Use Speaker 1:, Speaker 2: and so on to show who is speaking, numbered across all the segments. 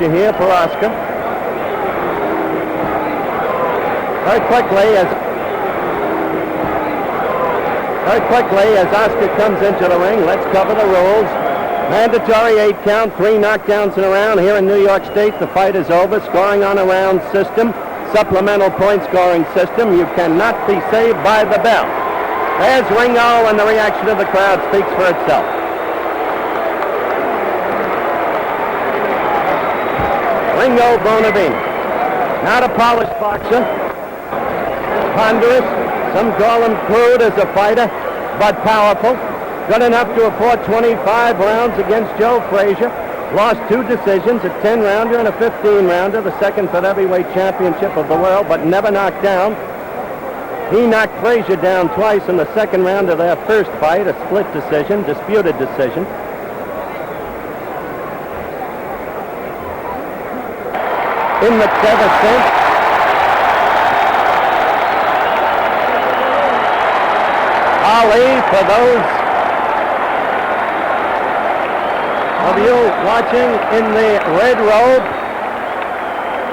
Speaker 1: Here for Oscar. Very quickly as Oscar comes into the ring, let's cover the rules. Mandatory 8 count, 3 knockdowns in a round. Here in New York State, the fight is over. Scoring on a round system, supplemental point scoring system. You cannot be saved by the bell. There's Ringo, and the reaction of the crowd speaks for itself. Ringo Bonavena, not a polished boxer, ponderous, some call him crude as a fighter, but powerful, good enough to afford 25 rounds against Joe Frazier, lost 2 decisions, a 10-rounder and a 15-rounder, the second for the heavyweight championship of the world, but never knocked down. He knocked Frazier down twice in the second round of their first fight, a split decision, disputed decision. In the clever sense. Ali, for those of you watching in the red robe,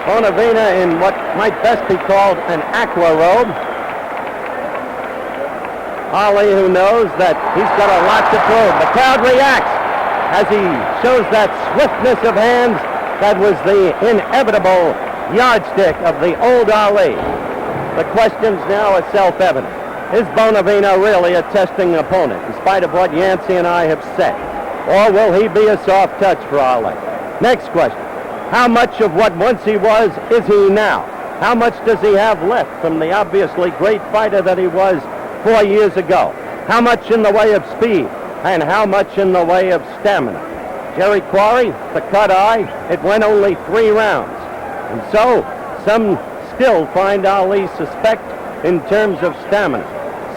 Speaker 1: Bonavena in what might best be called an aqua robe. Ali, who knows that he's got a lot to prove. The crowd reacts as he shows that swiftness of hands that was the inevitable yardstick of the old Ali. The questions now are self-evident. Is Bonavena really a testing opponent, in spite of what Yancey and I have said? Or will he be a soft touch for Ali? Next question. How much of what once he was is he now? How much does he have left from the obviously great fighter that he was 4 years ago? How much in the way of speed? And how much in the way of stamina? Jerry Quarry, the cut eye, it went only 3 rounds. And so, some still find Ali suspect in terms of stamina.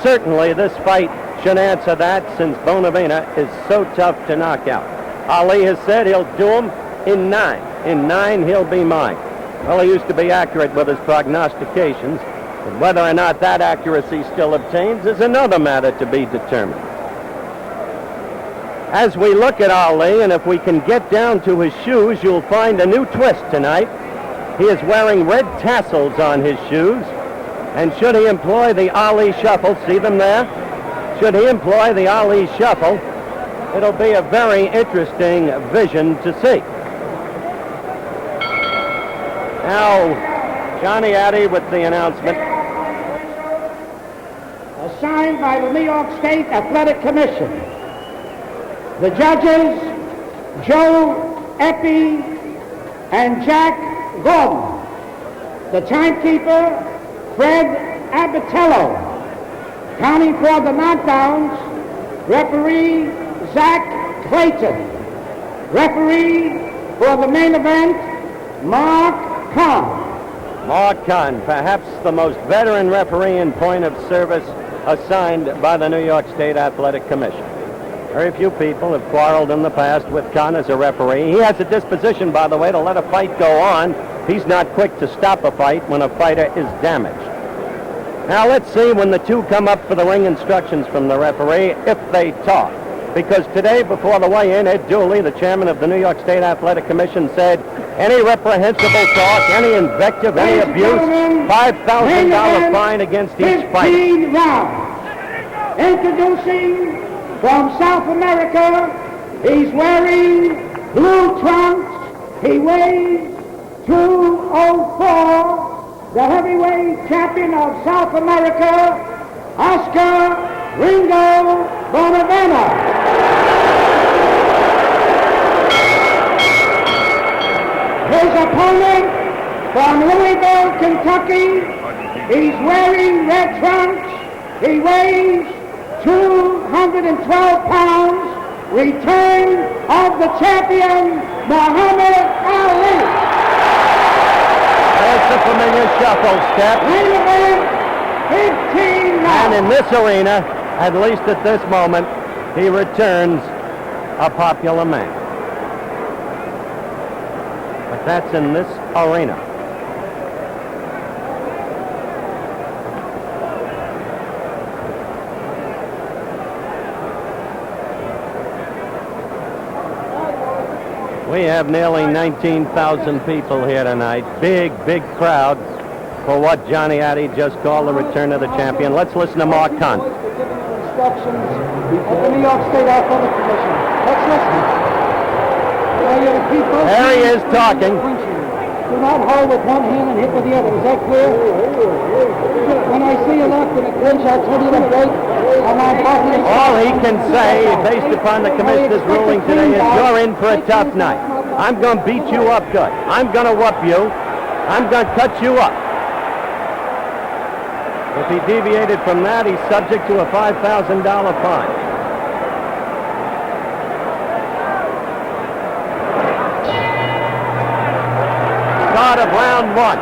Speaker 1: Certainly, this fight should answer that, since Bonavena is so tough to knock out. Ali has said he'll do him in 9. In 9, he'll be mine. Well, he used to be accurate with his prognostications, but whether or not that accuracy still obtains is another matter to be determined. As we look at Ali, and if we can get down to his shoes, you'll find a new twist tonight. He is wearing red tassels on his shoes, and should he employ the Ali shuffle, see them there? Should he employ the Ali shuffle, it'll be a very interesting vision to see. Now, Johnny Addy with the announcement.
Speaker 2: Assigned by the New York State Athletic Commission. The judges, Joe Eppie and Jack Gordon. The timekeeper, Fred Abatello. Counting for the knockdowns, referee Zach Clayton. Referee for the main event, Mark Kahn.
Speaker 1: Mark Kahn, perhaps the most veteran referee in point of service assigned by the New York State Athletic Commission. Very few people have quarreled in the past with Kahn as a referee. He has a disposition, by the way, to let a fight go on. He's not quick to stop a fight when a fighter is damaged. Now let's see when the two come up for the ring instructions from the referee, if they talk. Because today, before the weigh-in, Ed Dooley, the chairman of the New York State Athletic Commission, said any reprehensible talk, any invective, any abuse, $5,000 fine against each fighter.
Speaker 2: Rounds. Introducing from South America, he's wearing blue trunks. He weighs 204. The heavyweight champion of South America, Oscar Ringo Bonavena. His opponent from Louisville, Kentucky, he's wearing red trunks. He weighs 212 pounds. Return of the champion, Muhammad Ali.
Speaker 1: There's the familiar shuffle step.
Speaker 2: Main event, 15 rounds.
Speaker 1: And in this arena, at least at this moment, he returns a popular man. But that's in this arena. We have nearly 19,000 people here tonight. Big, big crowd for what Johnny Addy just called the return of the champion. Let's listen to Mark Hunt.
Speaker 2: Instructions of the New York State Athletic Commission. Let's listen.
Speaker 1: There he is talking.
Speaker 2: Do not hold with one hand and hit with the other. Is that clear? When I see you locked in a clinch, I'll tell you to break.
Speaker 1: All he can say, based upon the commissioner's ruling today, is you're in for a tough night. I'm going to beat you up good. I'm going to whoop you. I'm going to cut you up. If he deviated from that, he's subject to a $5,000 fine. Start of round one.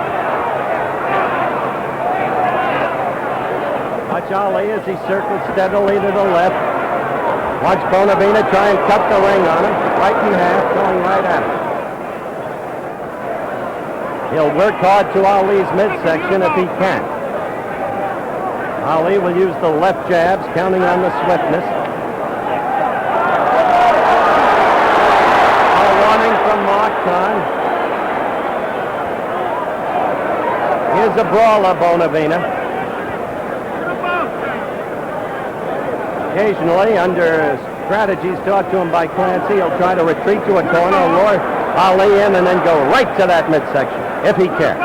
Speaker 1: Watch Ali as he circles steadily to the left. Watch Bonavena try and cut the ring on him. Right in half, going right at him. He'll work hard to Ali's midsection if he can. Ali will use the left jabs, counting on the swiftness. A warning from Mark Khan. Here's a brawler, Bonavena. Occasionally, under strategies taught to him by Clancy, he'll try to retreat to a corner, lure Ali in, and then go right to that midsection, if he can.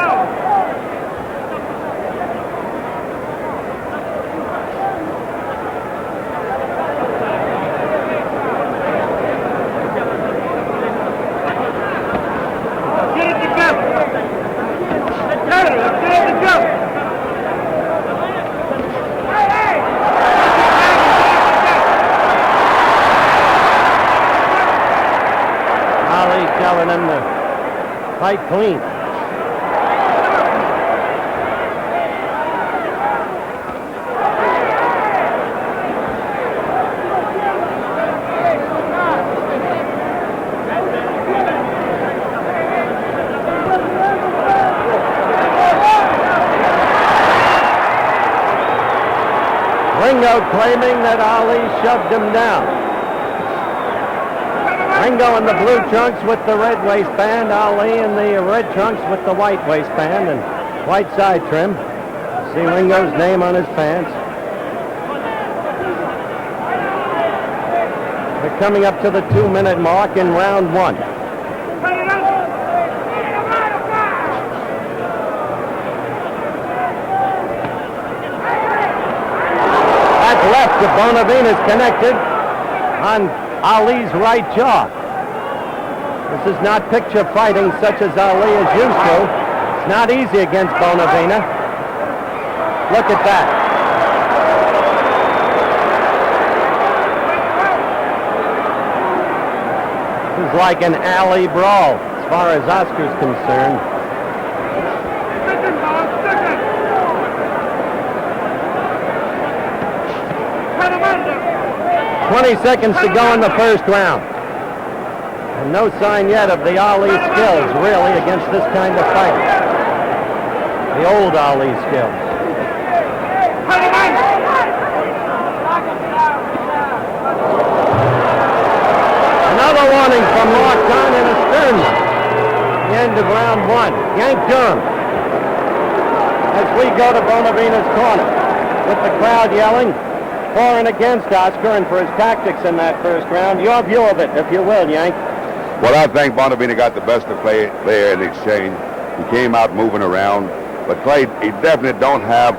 Speaker 1: Telling him to fight clean. Ringo claiming that Ali shoved him down. Ringo in the blue trunks with the red waistband, Ali in the red trunks with the white waistband and white side trim. See Ringo's name on his pants. We're coming up to the 2-minute mark in round one. That left to Bonavena's connected on Ali's right jaw. This is not picture fighting such as Ali is used to. It's not easy against Bonavena. Look at that. This is like an alley brawl as far as Oscar's concerned. 20 seconds to go in the first round. And no sign yet of the Ali skills, really, against this kind of fight. The old Ali skills. Another warning from Mark Khan and a stern one. The end of round one. Yank Durham. As we go to Bonavena's corner with the crowd yelling for and against Oscar and for his tactics in that first round. Your view of it, if you will, Yank.
Speaker 3: Well, I think Bonavena got the best of Clay there in the exchange. He came out moving around, but Clay, he definitely don't have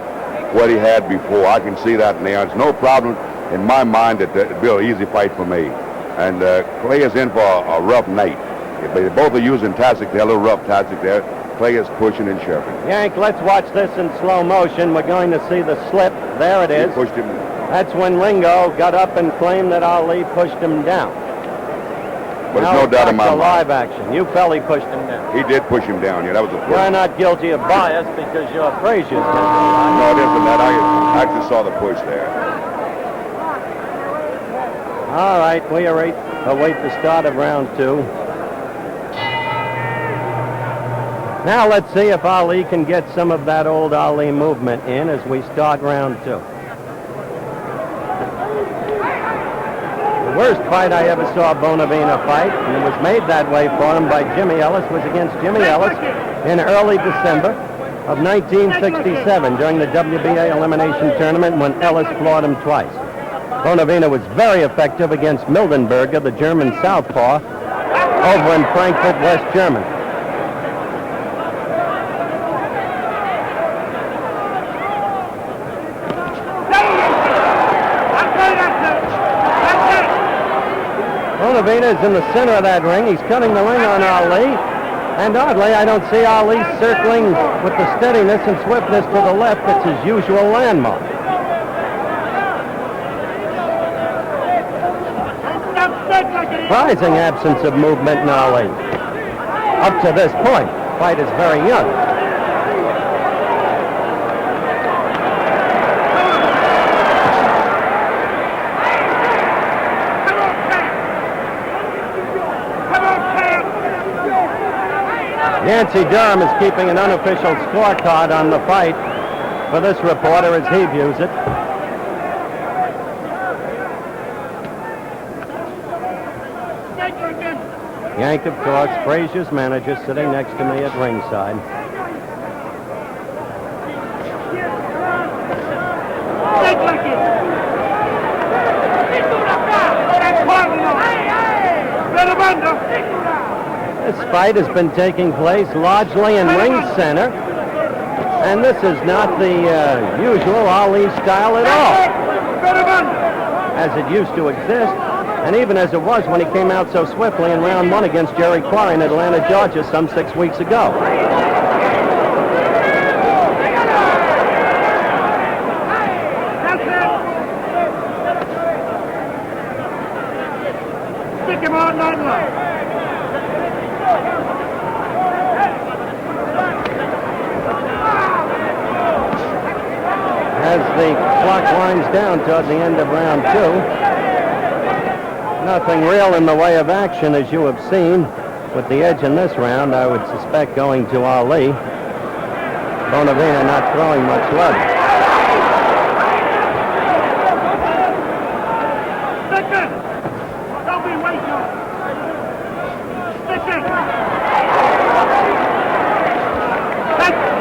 Speaker 3: what he had before. I can see that now. It's no problem in my mind that it'll be an easy fight for me. And Clay is in for a rough night. They both are using tactics there, a little rough tactic there. Clay is pushing and shoving.
Speaker 1: Yank, let's watch this in slow motion. We're going to see the slip. There it is.
Speaker 3: He pushed him.
Speaker 1: That's when Ringo got up and claimed that Ali pushed him down.
Speaker 3: But there's no doubt in my mind.
Speaker 1: Live action. You felt he pushed him down.
Speaker 3: He did push him down. Yeah, that was a push.
Speaker 1: You're not guilty of bias because you're Frazier's.
Speaker 3: No, it isn't that. I actually saw the push there.
Speaker 1: All right, we await the start of round two. Now let's see if Ali can get some of that old Ali movement in as we start round two. The worst fight I ever saw Bonavena fight, and it was made that way for him by Jimmy Ellis, was against Jimmy Ellis in early December of 1967 during the WBA elimination tournament when Ellis floored him twice. Bonavena was very effective against Mildenberger, the German southpaw, over in Frankfurt, West Germany. Bonavena is in the center of that ring. He's cutting the ring on Ali. And oddly, I don't see Ali circling with the steadiness and swiftness to the left that's his usual landmark. Surprising absence of movement in Ali. Up to this point, the fight is very young. Yancey Durham is keeping an unofficial scorecard on the fight for this reporter as he views it. Yank, of course, Frazier's manager, sitting next to me at ringside. This fight has been taking place largely in ring center, and this is not the usual Ali style at all, as it used to exist, and even as it was when he came out so swiftly in round one against Jerry Quarry in Atlanta, Georgia, some 6 weeks ago.
Speaker 2: Stick him all night long.
Speaker 1: As the clock winds down toward the end of round two, nothing real in the way of action, as you have seen. With the edge in this round, I would suspect going to Ali. Bonavena not throwing much love.
Speaker 2: Stick it! Don't be waiting. Stick it! Stick it!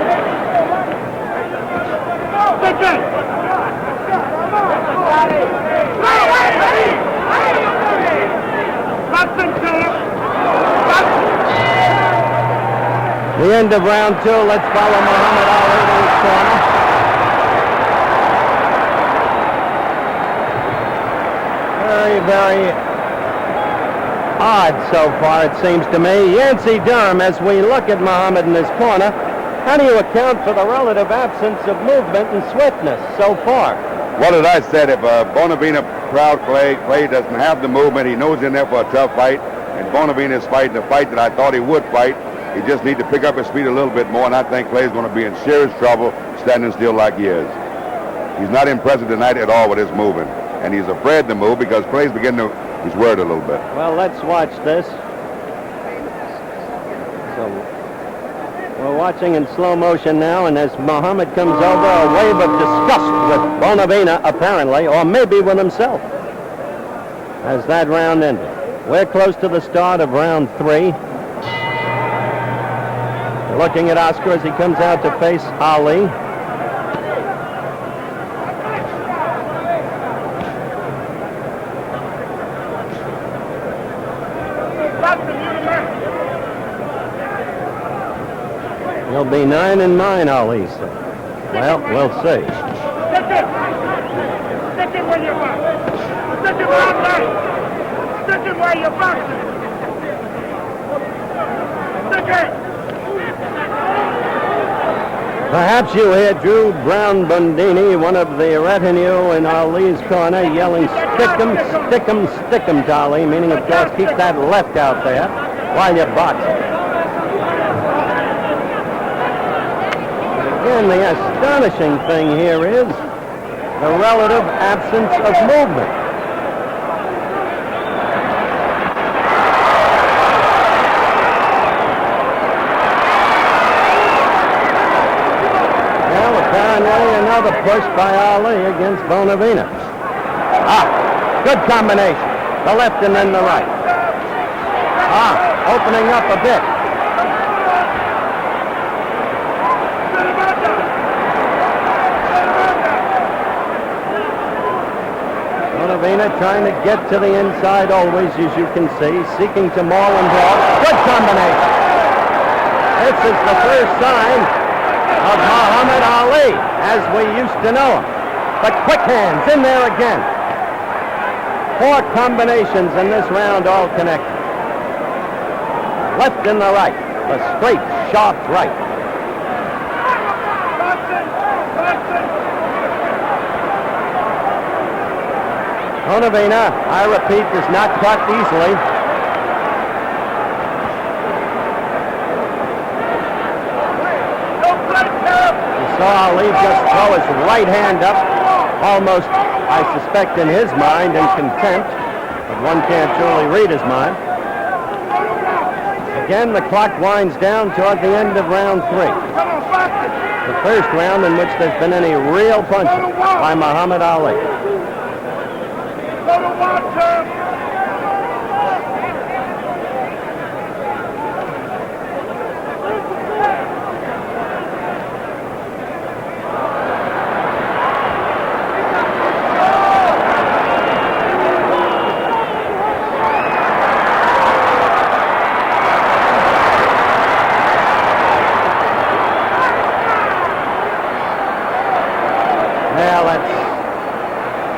Speaker 1: The end of round two, let's follow Muhammad Ali to his corner. Very, very odd so far, it seems to me. Yancey Durham, as we look at Muhammad in his corner, how do you account for the relative absence of movement and swiftness so far?
Speaker 3: What did I said? If Bonavena proud Clay doesn't have the movement, he knows in there for a tough fight, and Bonavena is fighting the fight that I thought he would fight. He just needs to pick up his speed a little bit more, and I think Clay's going to be in serious trouble standing still like he is. He's not impressive tonight at all with his movement, and he's afraid to move because Clay's beginning to, he's worried a little bit.
Speaker 1: Well, let's watch this. So we're watching in slow motion now, and as Muhammad comes over, a wave of disgust with Bonavena, apparently, or maybe with himself, as that round ended. We're close to the start of round three. Looking at Oscar as he comes out to face Ali. He'll be 9-9, Ali said. Well, we'll see.
Speaker 2: Stick it! Stick it where you're boxing! Stick it where I'm boxing! Stick it where you're boxing! Stick it!
Speaker 1: Perhaps you hear Drew Brown Bundini, one of the retinue in Ali's corner, yelling, stick him, stick him, stick him to Ali, meaning, of course, keep that left out there while you're boxing. Again, the astonishing thing here is the relative absence of movement. Another push by Ali against Bonavena. Good combination. The left and then the right. Opening up a bit. Bonavena trying to get to the inside always, as you can see, seeking to maul and draw. Good combination. This is the first sign of Muhammad Ali, as we used to know him. But quick hands in there again. 4 combinations in this round, all connected. Left and the right. The straight, sharp right. Bonavena, I repeat, is not caught easily. You saw Ali just throw his right hand up, almost, I suspect, in his mind, in contempt, but one can't truly read his mind. Again, the clock winds down toward the end of round 3. The first round in which there's been any real punching by Muhammad Ali.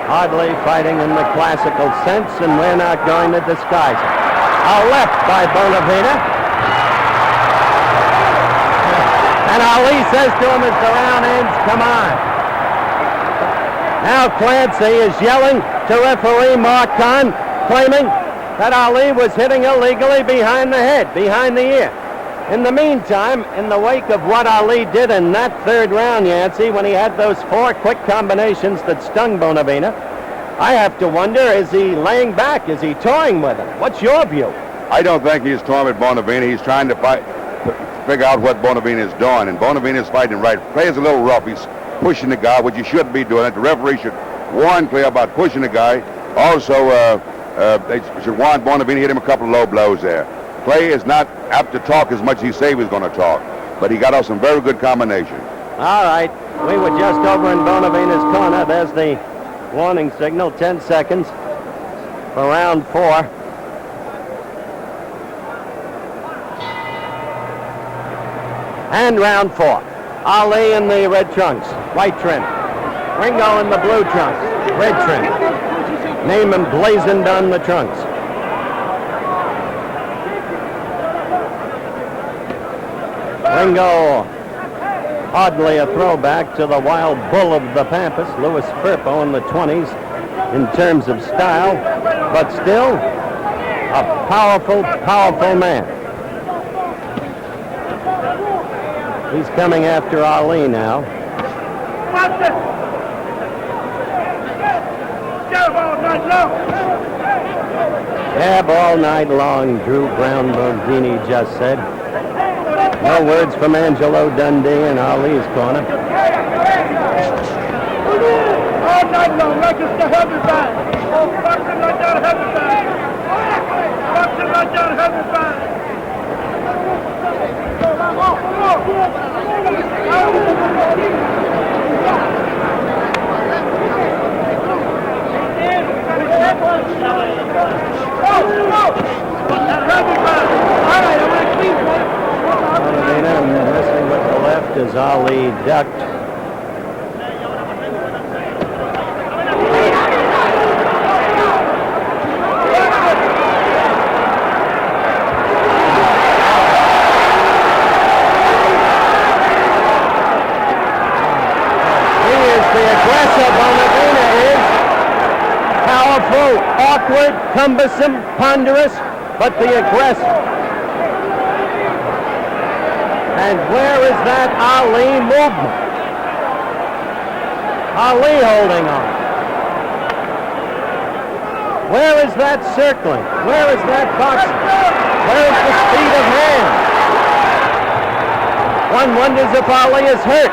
Speaker 1: Hardly fighting in the classical sense, and we're not going to disguise it. A left by Bonavena. And Ali says to him as the round ends, come on. Now Clancy is yelling to referee Mark Kahn, claiming that Ali was hitting illegally behind the head, behind the ear. In the meantime, in the wake of what Ali did in that third round, Yancey, when he had those 4 quick combinations that stung Bonavena, I have to wonder, is he laying back? Is he toying with him? What's your view?
Speaker 3: I don't think he's toying with Bonavena. He's trying to figure out what Bonavena is doing, and Bonavena is fighting right. Plays a little rough. He's pushing the guy, which he shouldn't be doing. The referee should warn Clay about pushing the guy. Also, they should warn Bonavena to hit him a couple of low blows there. Clay is not apt to talk as much as he said he was going to talk, but he got off some very good combinations.
Speaker 1: All right. We were just over in Bonavena's corner. There's the warning signal, 10 seconds for round 4. And round 4. Ali in the red trunks, white trim. Ringo in the blue trunks, red trim. Name emblazoned on the trunks. Ringo, hardly a throwback to the wild bull of the Pampas, Louis Firpo in the 20s in terms of style, but still a powerful, powerful man. He's coming after Ali now. Jab all night long, Drew Brown-Bondini just said. No words from Angelo Dundee in Ali's corner.
Speaker 2: All night long, like it's the heavy bag. Boxing like that heavy bag. Boxing like that heavy bag.
Speaker 1: Messing with the left as Ali ducked. He is the aggressor. Bonavena is powerful, awkward, cumbersome, ponderous, but the aggressor. And where is that Ali movement? Ali holding on. Where is that circling? Where is that boxing? Where is the speed of hand? One wonders if Ali is hurt.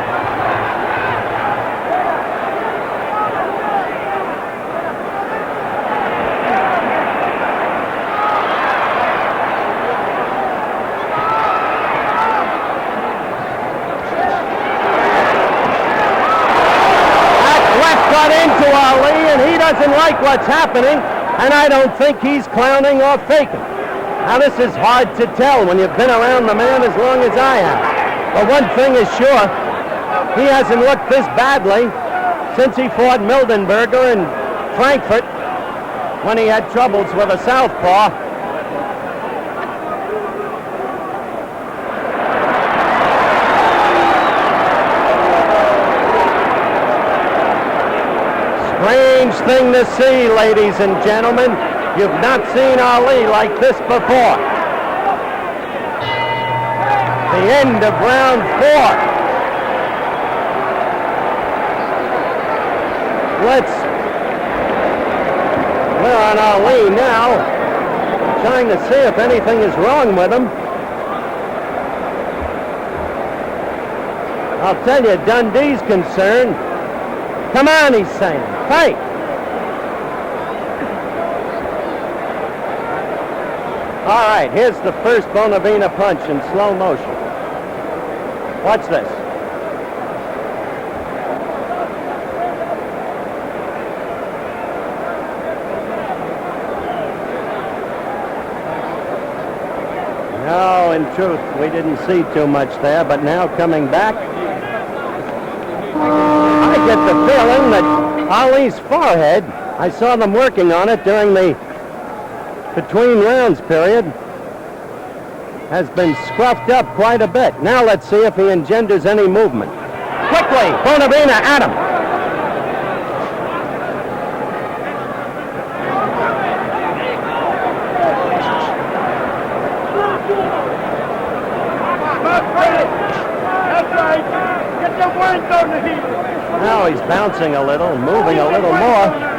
Speaker 1: doesn't like what's happening, and I don't think he's clowning or faking. Now, this is hard to tell when you've been around the man as long as I have. But one thing is sure, he hasn't looked this badly since he fought Mildenberger in Frankfurt when he had troubles with a southpaw. Strange thing to see, ladies and gentlemen. You've not seen Ali like this before. The end of round 4. We're on Ali now, trying to see if anything is wrong with him. I'll tell you, Dundee's concerned. Come on, he's saying. Fight! All right, here's the first Bonavena punch in slow motion. Watch this. No, in truth, we didn't see too much there, but now coming back, I get the feeling that Ali's forehead, I saw them working on it during the between rounds period, has been scruffed up quite a bit. Now let's see if he engenders any movement. Quickly, Bonavena at him. Now he's bouncing a little, moving a little more.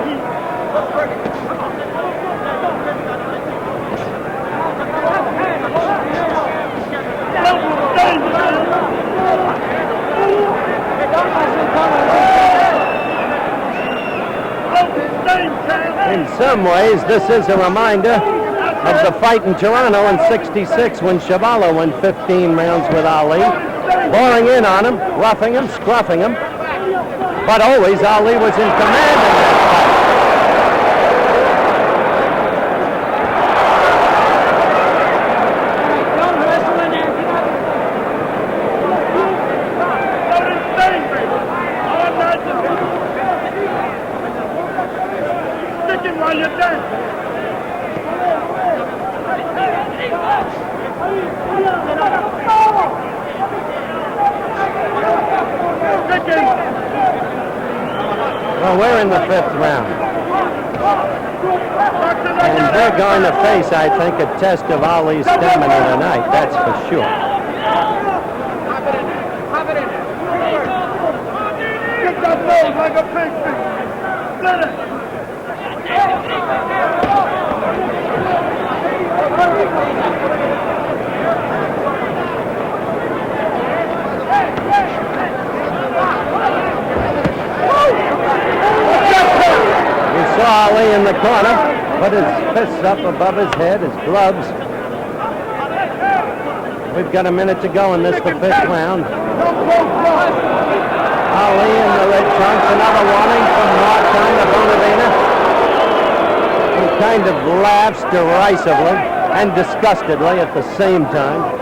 Speaker 1: In some ways, this is a reminder of the fight in Toronto in '66 when Chuvalo won 15 rounds with Ali, boring in on him, roughing him, scruffing him, but always Ali was in command in that fight. Well, we're in the 5th round. And they're going to face, I think, a test of Ali's stamina tonight, that's for sure.
Speaker 4: Get that nose like a pig. Split it.
Speaker 1: You saw Ali in the corner, put his fists up above his head, his gloves. We've got a minute to go in this, the 5th round. Ali in the red trunks, another warning from Martin to Bonavena. He kind of laughs derisively and disgustedly at the same time.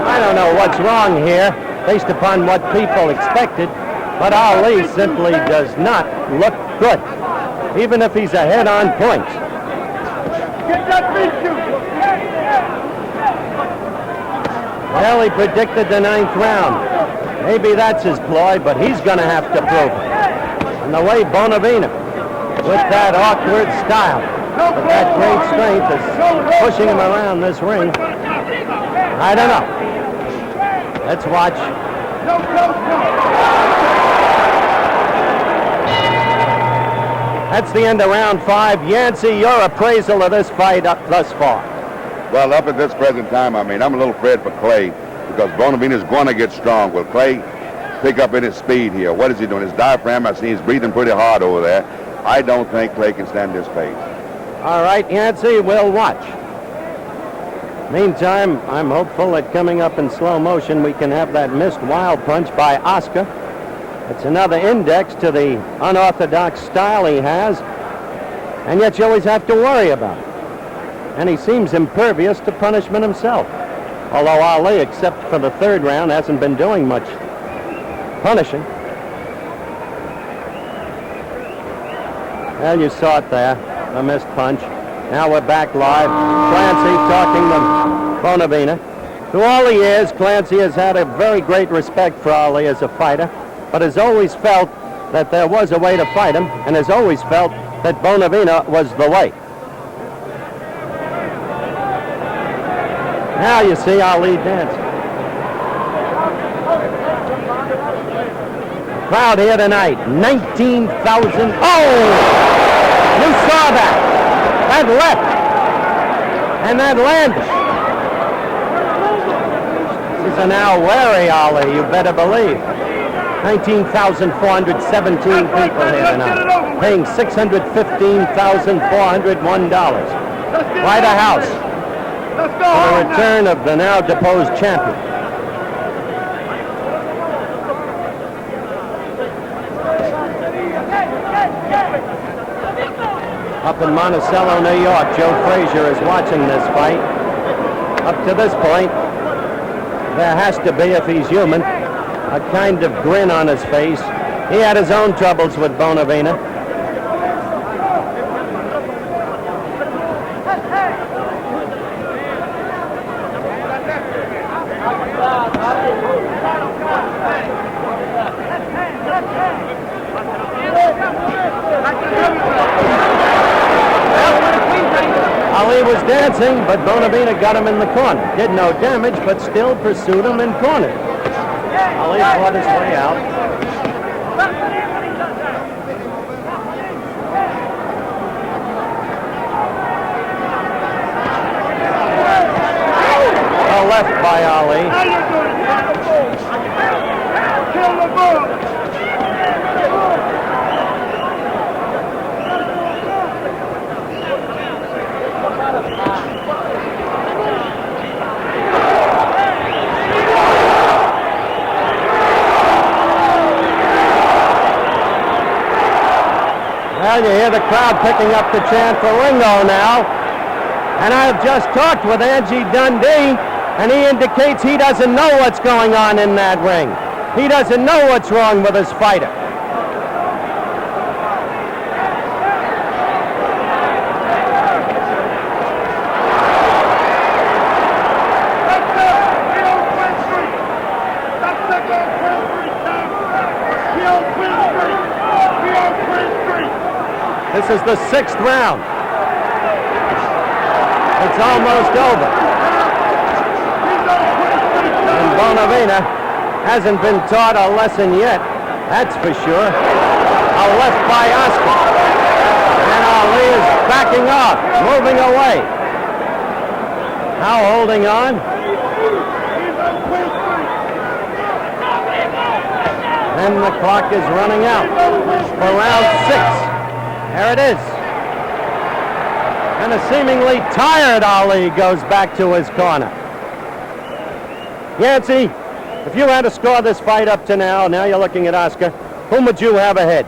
Speaker 1: I don't know what's wrong here, based upon what people expected, but Ali simply does not look good, even if he's ahead on points. Well, he predicted the 9th round. Maybe that's his ploy, but he's going to have to prove it. And the way Bonavena, with that awkward style, with that great strength, is pushing him around this ring, I don't know. Let's watch. That's the end of round 5. Yancey, your appraisal of this fight thus far.
Speaker 3: Well, up at this present time, I'm a little afraid for Clay because Bonavena is going to get strong. Will Clay pick up in his speed here? What is he doing? His diaphragm, I see he's breathing pretty hard over there. I don't think Clay can stand this pace.
Speaker 1: All right, Yancey, we'll watch. Meantime, I'm hopeful that coming up in slow motion, we can have that missed wild punch by Oscar. It's another index to the unorthodox style he has, and yet you always have to worry about it. And he seems impervious to punishment himself. Although Ali, except for the third round, hasn't been doing much punishing. Well, you saw it there, a missed punch. Now we're back live. Clancy talking to Bonavena. Through all the years, Clancy has had a very great respect for Ali as a fighter, but has always felt that there was a way to fight him, and has always felt that Bonavena was the way. Now you see Ali dance. Crowd here tonight, 19,000. Oh! You saw that. That left. And that landed. This is an now wary Ali, you better believe. 19,417 people here tonight, paying $615,401. Quite a house for the return of the now deposed champion. Up in Monticello, New York, Joe Frazier is watching this fight. Up to this point, there has to be, if he's human, a kind of grin on his face. He had his own troubles with Bonavena. Ali was dancing, but Bonavena got him in the corner. Did no damage, but still pursued him and cornered. Ali fought his way out. A left by Ali.
Speaker 4: Kill the bull.
Speaker 1: Well, you hear the crowd picking up the chant for Ringo now. And I've just talked with Angie Dundee, and he indicates he doesn't know what's going on in that ring. He doesn't know what's wrong with his fighter. This is the 6th round. It's almost over. And Bonavena hasn't been taught a lesson yet, that's for sure. A left by Oscar. And Ali is backing off, moving away. Now holding on. And the clock is running out for round 6. There it is. And a seemingly tired Ali goes back to his corner. Yancey, if you had to score this fight up to now you're looking at Oscar, whom would you have ahead?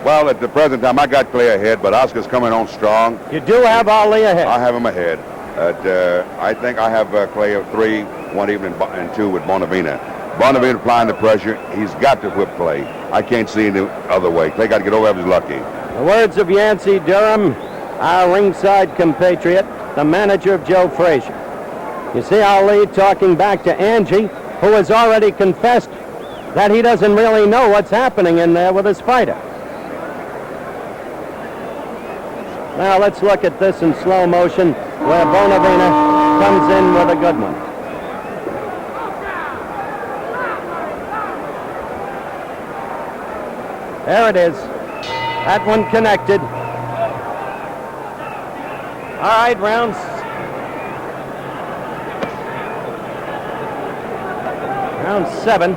Speaker 3: Well, at the present time, I got Clay ahead, but Oscar's coming on strong.
Speaker 1: You do have Ali ahead.
Speaker 3: I have him ahead. I think I have Clay at 3, 1 even, and 2 with Bonavena. Bonavena applying the pressure. He's got to whip Clay. I can't see any other way. Clay got to get over if he's lucky.
Speaker 1: The words of Yancey Durham, our ringside compatriot, the manager of Joe Frazier. You see Ali talking back to Angie, who has already confessed that he doesn't really know what's happening in there with his fighter. Now let's look at this in slow motion, where Bonavena comes in with a good one. There it is. That one connected. All right, round 7.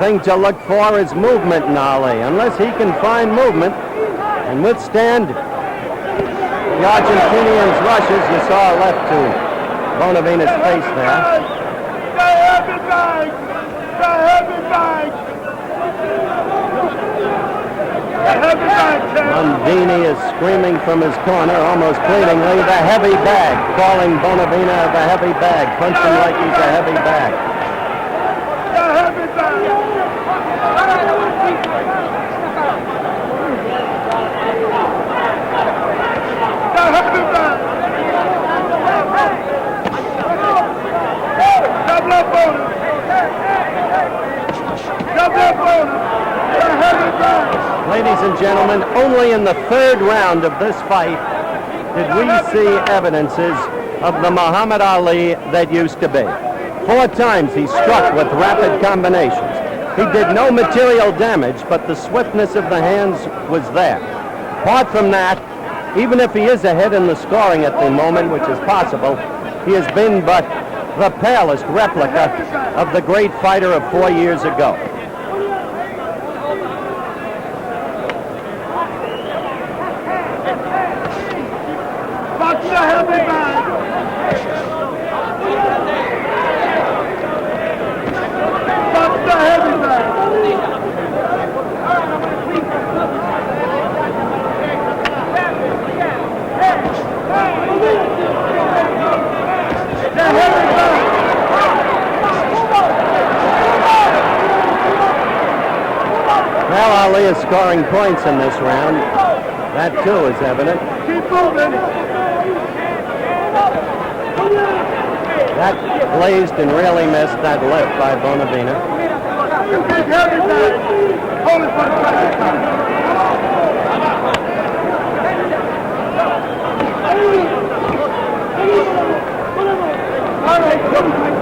Speaker 1: thing to look for is movement in Ali. Unless he can find movement and withstand the Argentinian's rushes, you saw a left to Bonavena's face there. Mondini is screaming from his corner, almost pleadingly, the heavy bag, calling Bonavena the heavy bag, punching like he's a heavy bag. Ladies and gentlemen, only in the third round of this fight did we see evidences of the Muhammad Ali that used to be. 4 times he struck with rapid combinations. He did no material damage, but the swiftness of the hands was there. Apart from that, even if he is ahead in the scoring at the moment, which is possible, he has been but the palest replica of the great fighter of 4 years ago. Now Ali is scoring points in this round. That too is evident.
Speaker 4: Keep moving.
Speaker 1: That blazed and really missed that left by Bonavena.
Speaker 4: Hold it for the second.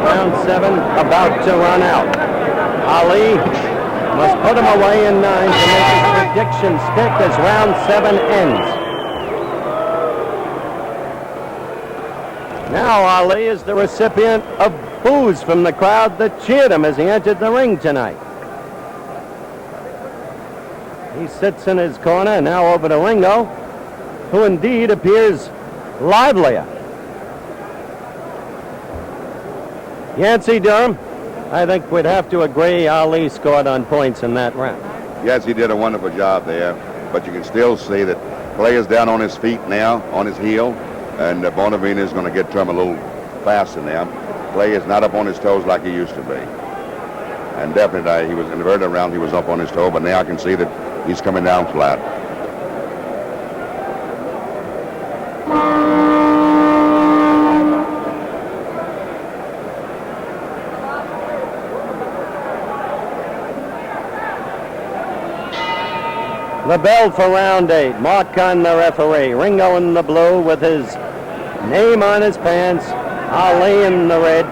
Speaker 1: Round 7 about to run out. Ali must put him away in 9 to make his prediction stick as round 7 ends. Now Ali is the recipient of boos from the crowd that cheered him as he entered the ring tonight. He sits in his corner, now over to Ringo, who indeed appears livelier. Yancey Durham, I think we'd have to agree Ali scored on points in that round.
Speaker 3: Yes, he did a wonderful job there, but you can still see that Clay is down on his feet now, on his heel, and Bonavena is going to get to him a little faster now. Clay is not up on his toes like he used to be. And definitely, he was in the very round, he was up on his toe, but now I can see that he's coming down flat.
Speaker 1: The bell for round 8. Mark Kahn, the referee. Ringo in the blue with his name on his pants. Ali in the red.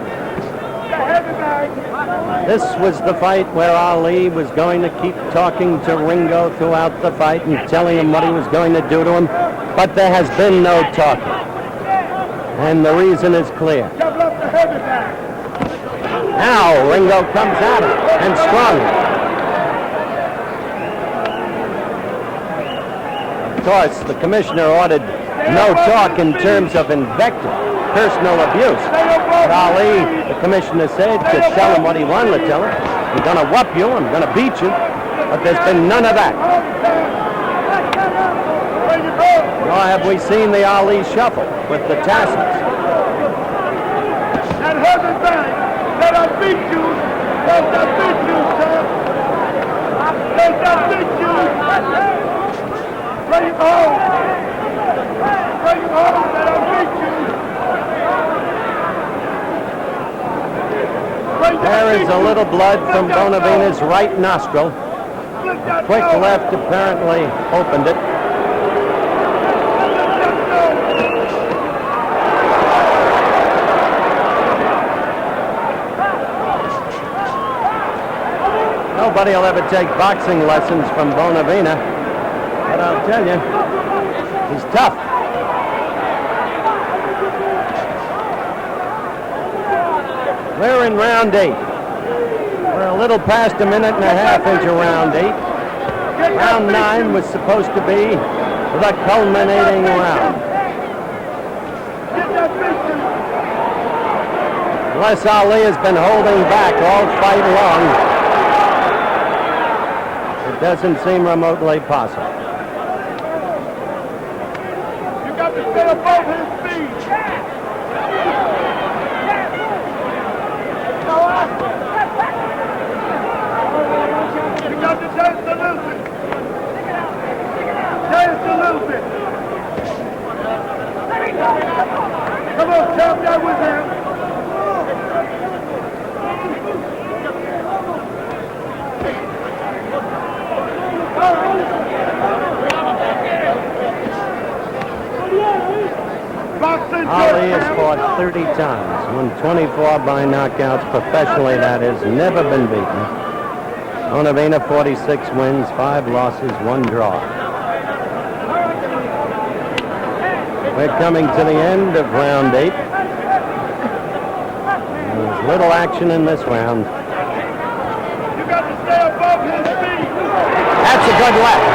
Speaker 1: This was the fight where Ali was going to keep talking to Ringo throughout the fight and telling him what he was going to do to him. But there has been no talking. And the reason is clear. Now Ringo comes at him and strongly. Of course, the commissioner ordered no talk in terms of invective, personal abuse. But Ali, the commissioner said, to tell him what he wanted to tell him. I'm going to whoop you, I'm going to beat you. But there's been none of that. Nor have we seen the Ali shuffle with the tassels.
Speaker 4: And heavy bang. Let us beat you. Let us beat you, sir. Let us beat you. Bring him home. Bring him home. Let us beat you.
Speaker 1: There is a little blood from Bonavena's right nostril. Quick left apparently opened it. Nobody will ever take boxing lessons from Bonavena, but I'll tell you, he's tough. We're in round 8. We're a little past a minute and a half into round 8. Round 9 was supposed to be the culminating round. Les Ali has been holding back all fight long. It doesn't seem remotely possible.
Speaker 4: You got to stay above his feet. You got to dance a little bit. Dance a little bit. Come on, tap that with him.
Speaker 1: Ali has fought 30 times, won 24 by knockouts professionally, that is, never been beaten. Bonavena, 46 wins, 5 losses, 1 draw. We're coming to the end of round 8. There's little action in this round.
Speaker 4: You got to stay above his feet.
Speaker 1: That's a good left.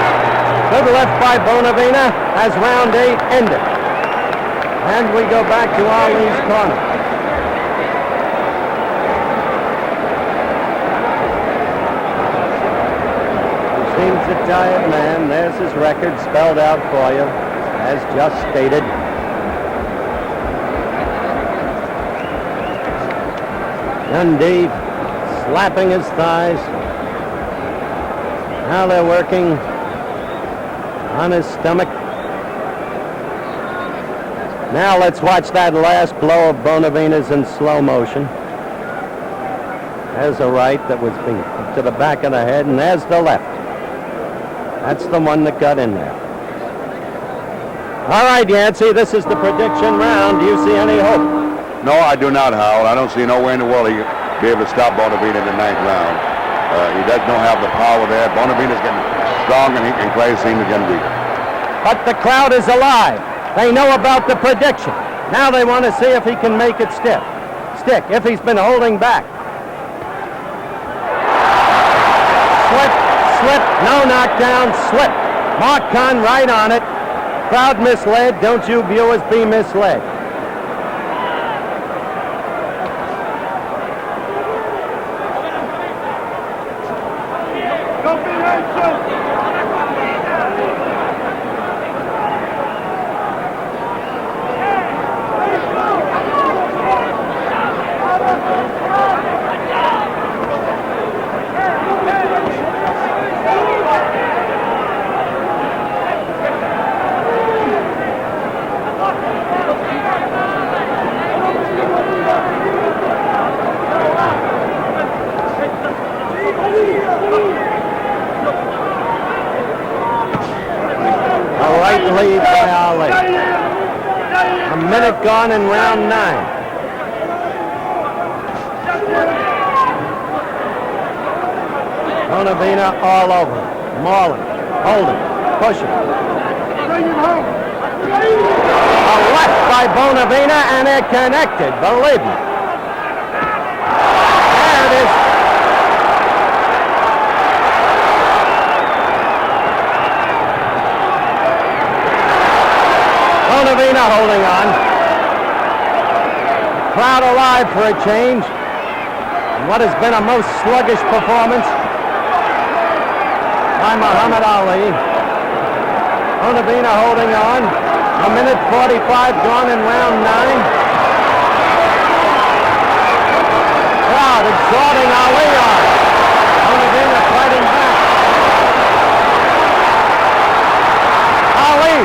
Speaker 1: Good left by Bonavena as round 8 ended. And we go back to Ali's corner. He seems a tired man. There's his record spelled out for you, as just stated. Dundee slapping his thighs. Now they're working on his stomach. Now let's watch that last blow of Bonavena's in slow motion. There's a right that was being to the back of the head, and there's the left. That's the one that got in there. All right, Yancey, this is the prediction round. Do you see any hope?
Speaker 3: No, I do not, Howell. I don't see nowhere in the world he'll be able to stop Bonavena in the 9th round. He does not have the power there. Bonavena's getting strong, and Clay seems getting weak.
Speaker 1: But the crowd is alive. They know about the prediction. Now they want to see if he can make it stick, if he's been holding back. Slip, no knockdown, slip. Mark Kahn right on it. Crowd misled. Don't you viewers be misled.
Speaker 4: Don't be anxious.
Speaker 1: Lead by Ali. A minute gone in round 9. Bonavena all over. Mauling, holding, pushing. A left by Bonavena, and it connected, believe me. There it is. Bonavena holding on. Crowd alive for a change. And what has been a most sluggish performance by Muhammad Ali. Bonavena holding on. A minute 45 gone in round 9. Crowd exhorting Ali on. Bonavena fighting back. Ali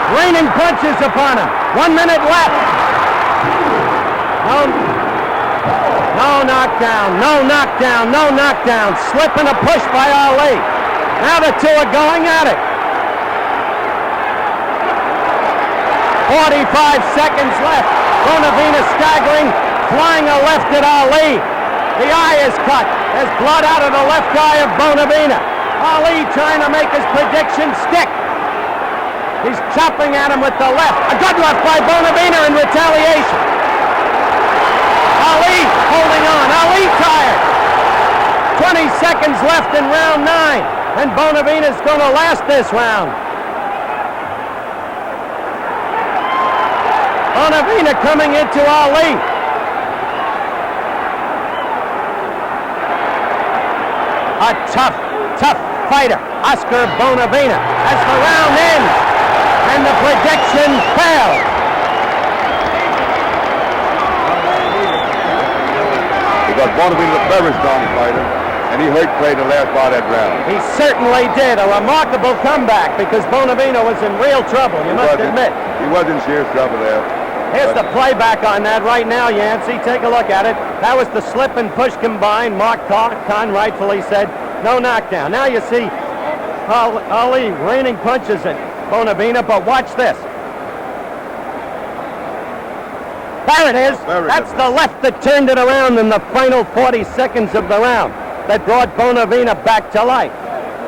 Speaker 1: raining punches upon him. 1 minute left. No knockdown, no knockdown, no knockdown. Slip and a push by Ali. Now the two are going at it. 45 seconds left. Bonavena staggering, flying a left at Ali. The eye is cut. There's blood out of the left eye of Bonavena. Ali trying to make his prediction stick. He's chopping at him with the left. A good left by Bonavena in retaliation. Ali holding on. Ali tired. 20 seconds left in round 9, and Bonavena's going to last this round. Bonavena coming into Ali. A tough fighter, Oscar Bonavena, as the round ends, and the prediction failed.
Speaker 3: Because Bonavena's a very strong fighter, and he hurt Clay in the last part of that round.
Speaker 1: He certainly did. A remarkable comeback, because Bonavena was in real trouble, you must admit.
Speaker 3: He was in serious trouble there.
Speaker 1: Here's the playback on that right now, Yancey. Take a look at it. That was the slip and push combined. Mark Kahn rightfully said no knockdown. Now you see Ali raining punches at Bonavena, but watch this. There it is. That's the left that turned it around in the final 40 seconds of the round that brought Bonavena back to life,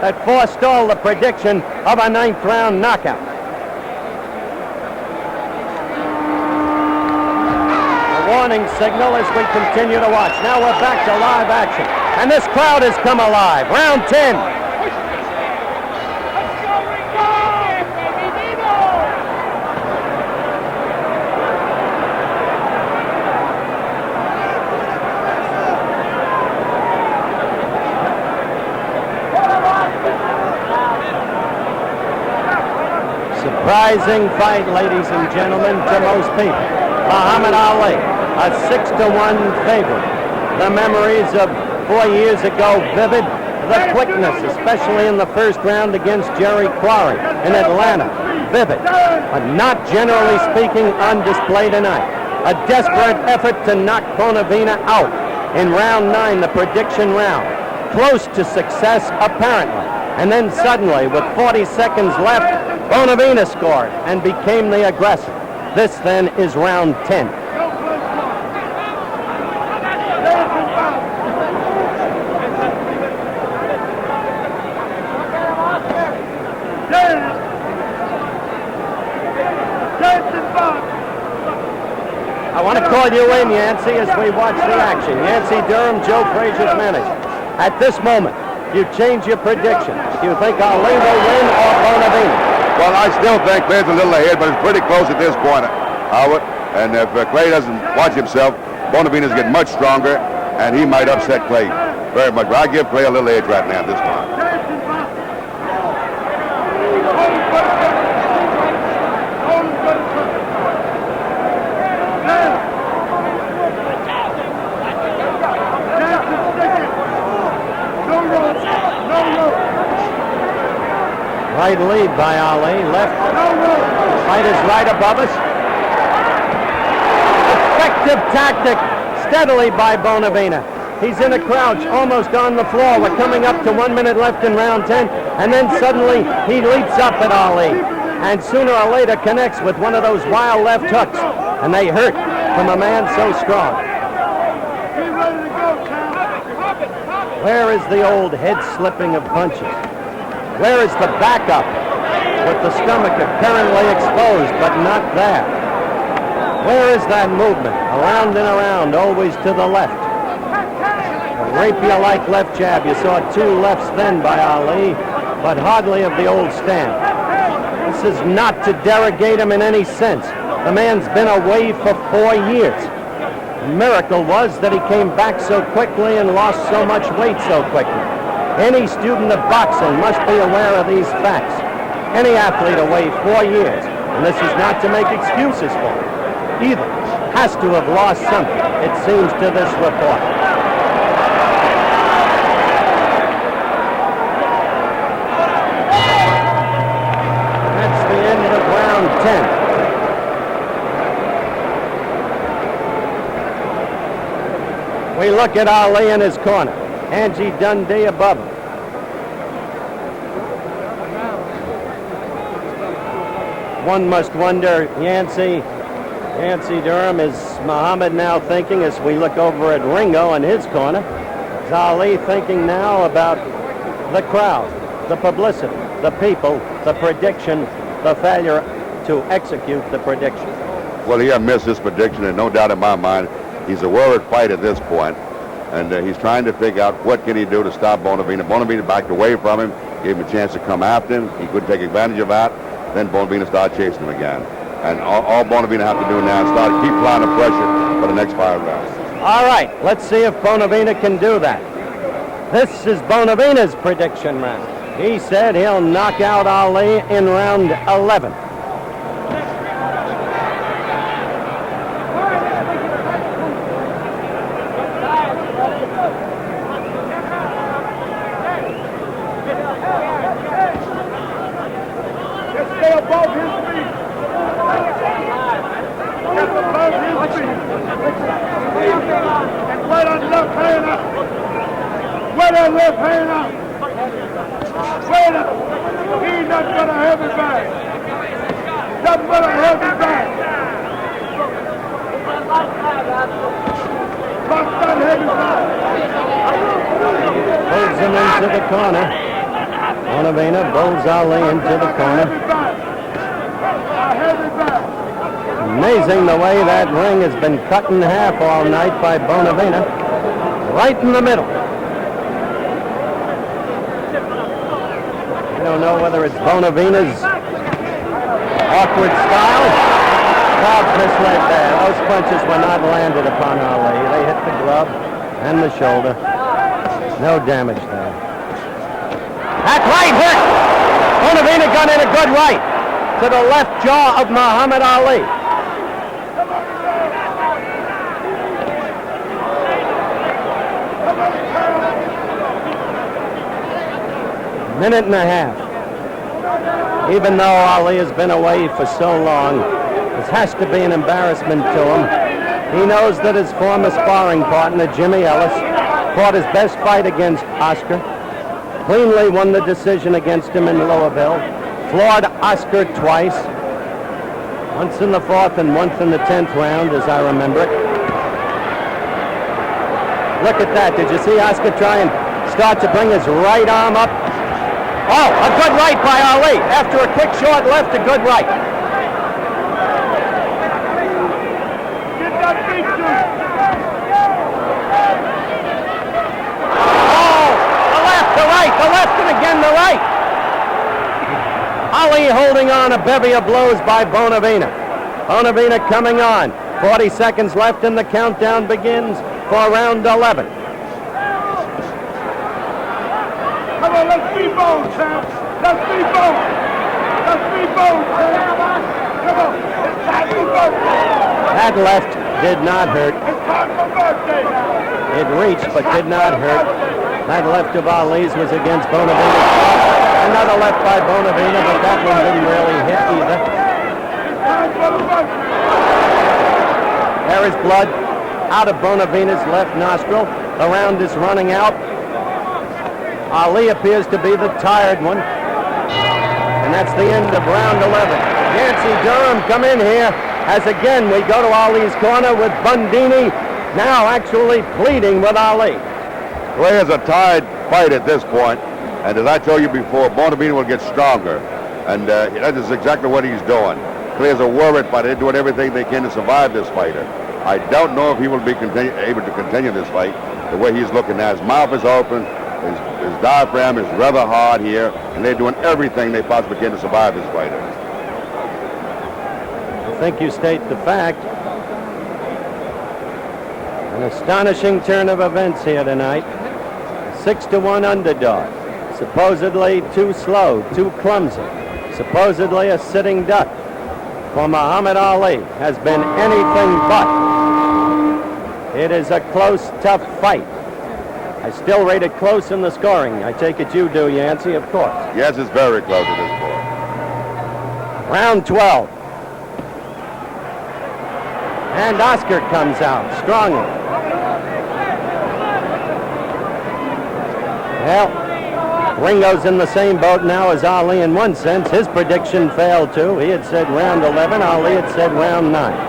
Speaker 1: that forestalled the prediction of a 9th round knockout. Warning signal as we continue to watch. Now we're back to live action, and this crowd has come alive. Round 10. Surprising fight, ladies and gentlemen, to most people. Muhammad Ali, a 6-1 favorite. The memories of 4 years ago vivid. The quickness, especially in the first round against Jerry Quarry in Atlanta, vivid. But not generally speaking on display tonight. A desperate effort to knock Bonavena out in round 9, the prediction round. Close to success, apparently. And then suddenly, with 40 seconds left, Bonavena scored and became the aggressor. This then is round 10. I want to call you in, Yancey, as we watch the action. Yancey Durham, Joe Frazier's manager. At this moment, you change your prediction. Do you think Ali will win or Bonavena?
Speaker 3: Well, I still think Clay's a little ahead, but it's pretty close at this point, Howard. And if Clay doesn't watch himself, Bonavena's getting much stronger, and he might upset Clay very much. But I give Clay a little edge right now at this time.
Speaker 1: Right lead by Ali, left. Fight is right above us. Effective tactic, steadily by Bonavena. He's in a crouch, almost on the floor. We're coming up to 1 minute left in round 10, and then suddenly he leaps up at Ali, and sooner or later connects with one of those wild left hooks, and they hurt from a man so strong. Where is the old head slipping of punches? Where is the backup with the stomach apparently exposed, but not there? Where is that movement? Around and around, always to the left. A rapier-like left jab. You saw 2 lefts then by Ali, but hardly of the old stand. This is not to derogate him in any sense. The man's been away for 4 years. The miracle was that he came back so quickly and lost so much weight so quickly. Any student of boxing must be aware of these facts. Any athlete away 4 years, and this is not to make excuses for him, either, has to have lost something, it seems to this report. That's the end of round 10. We look at Ali in his corner. Angie Dundee above him. One must wonder, Yancey Durham, is Muhammad now thinking, as we look over at Ringo in his corner, is Ali thinking now about the crowd, the publicity, the people, the prediction, the failure to execute the prediction?
Speaker 3: Well, he had missed this prediction, and no doubt in my mind, he's a worried fight at this point. and he's trying to figure out what can he do to stop Bonavena. Bonavena backed away from him, gave him a chance to come after him. He couldn't take advantage of that. Then Bonavena started chasing him again. And all Bonavena have to do now is keep applying the pressure for the next 5 rounds.
Speaker 1: All right, let's see if Bonavena can do that. This is Bonavena's prediction round. He said he'll knock out Ali in round 11.
Speaker 4: Stay above his feet. Just above his feet. And wear that left hand up. Wear that left hand up. Wear that. He's not gonna have it back. Not gonna have it back. Not gonna have it back.
Speaker 1: Pulls him into the corner. Bonavena bowls Ali into the corner. Amazing the way that ring has been cut in half all night by Bonavena. Right in the middle. I don't know whether it's Bonavena's awkward style. Crowd's misled there. Those punches were not landed upon Ali. They hit the glove and the shoulder. No damage there. That right hurt! Bonavena got in a good right to the left jaw of Muhammad Ali. Minute and a half. Even though Ali has been away for so long, this has to be an embarrassment to him. He knows that his former sparring partner, Jimmy Ellis, fought his best fight against Oscar, cleanly won the decision against him in Louisville, floored Oscar twice, once in the 4th and once in the 10th round, as I remember it. Look at that. Did you see Oscar try and start to bring his right arm up? Oh, a good right by Ali. After a quick short left, a good right.
Speaker 4: Get that big dude.
Speaker 1: The left, and again the right. Ali holding on a bevy of blows by Bonavena. Bonavena coming on. 40 seconds left and the countdown begins for round 11.
Speaker 4: Come on, let's be bold, champ. Let's be bold. Let's be bold, champ. Come on, it's time for birthday.
Speaker 1: That left did not hurt.
Speaker 4: It's time for birthday.
Speaker 1: It reached but did not hurt. That left of Ali's was against Bonavena. Another left by Bonavena, but that one didn't really hit either. There is blood out of Bonavena's left nostril. The round is running out. Ali appears to be the tired one. And that's the end of round 11. Yancey Durham come in here as again we go to Ali's corner with Bundini now actually pleading with Ali.
Speaker 3: Clay is a tied fight at this point, and as I told you before, Bonavena will get stronger, and that is exactly what he's doing. Clay is a worried fighter. They're doing everything they can to survive this fighter. I don't know if he will be able to continue this fight the way he's looking now. His mouth is open, his diaphragm is rather hard here, and they're doing everything they possibly can to survive this fighter.
Speaker 1: I think you state the fact. An astonishing turn of events here tonight. 6-1 underdog. Supposedly too slow, too clumsy. Supposedly a sitting duck. For Muhammad Ali has been anything but. It is a close, tough fight. I still rate it close in the scoring. I take it you do, Yancey, of course.
Speaker 3: Yes, it's very close at this point.
Speaker 1: Round 12. And Oscar comes out strongly. Well, Ringo's in the same boat now as Ali in one sense. His prediction failed too. He had said round 11. Ali had said round 9.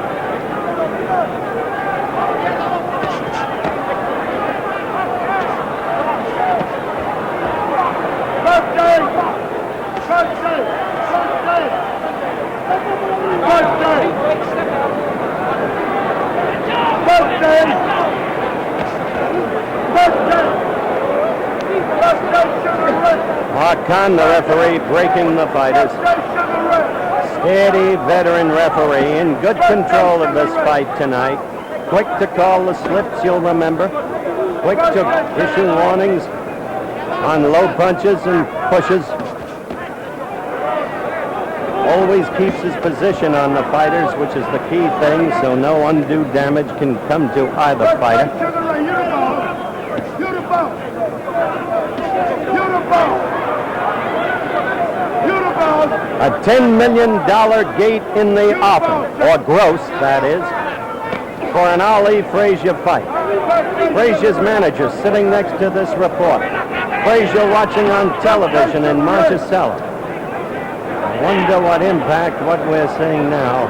Speaker 1: Mark Kahn, the referee, breaking the fighters. Steady veteran referee in good control of this fight tonight. Quick to call the slips, you'll remember. Quick to issue warnings on low punches and pushes. Always keeps his position on the fighters, which is the key thing, so no undue damage can come to either fighter. A $10 million gate in the offing, or gross, that is, for an Ali Frazier fight. Frazier's manager sitting next to this reporter. Frazier watching on television in Monticello. I wonder what impact what we're seeing now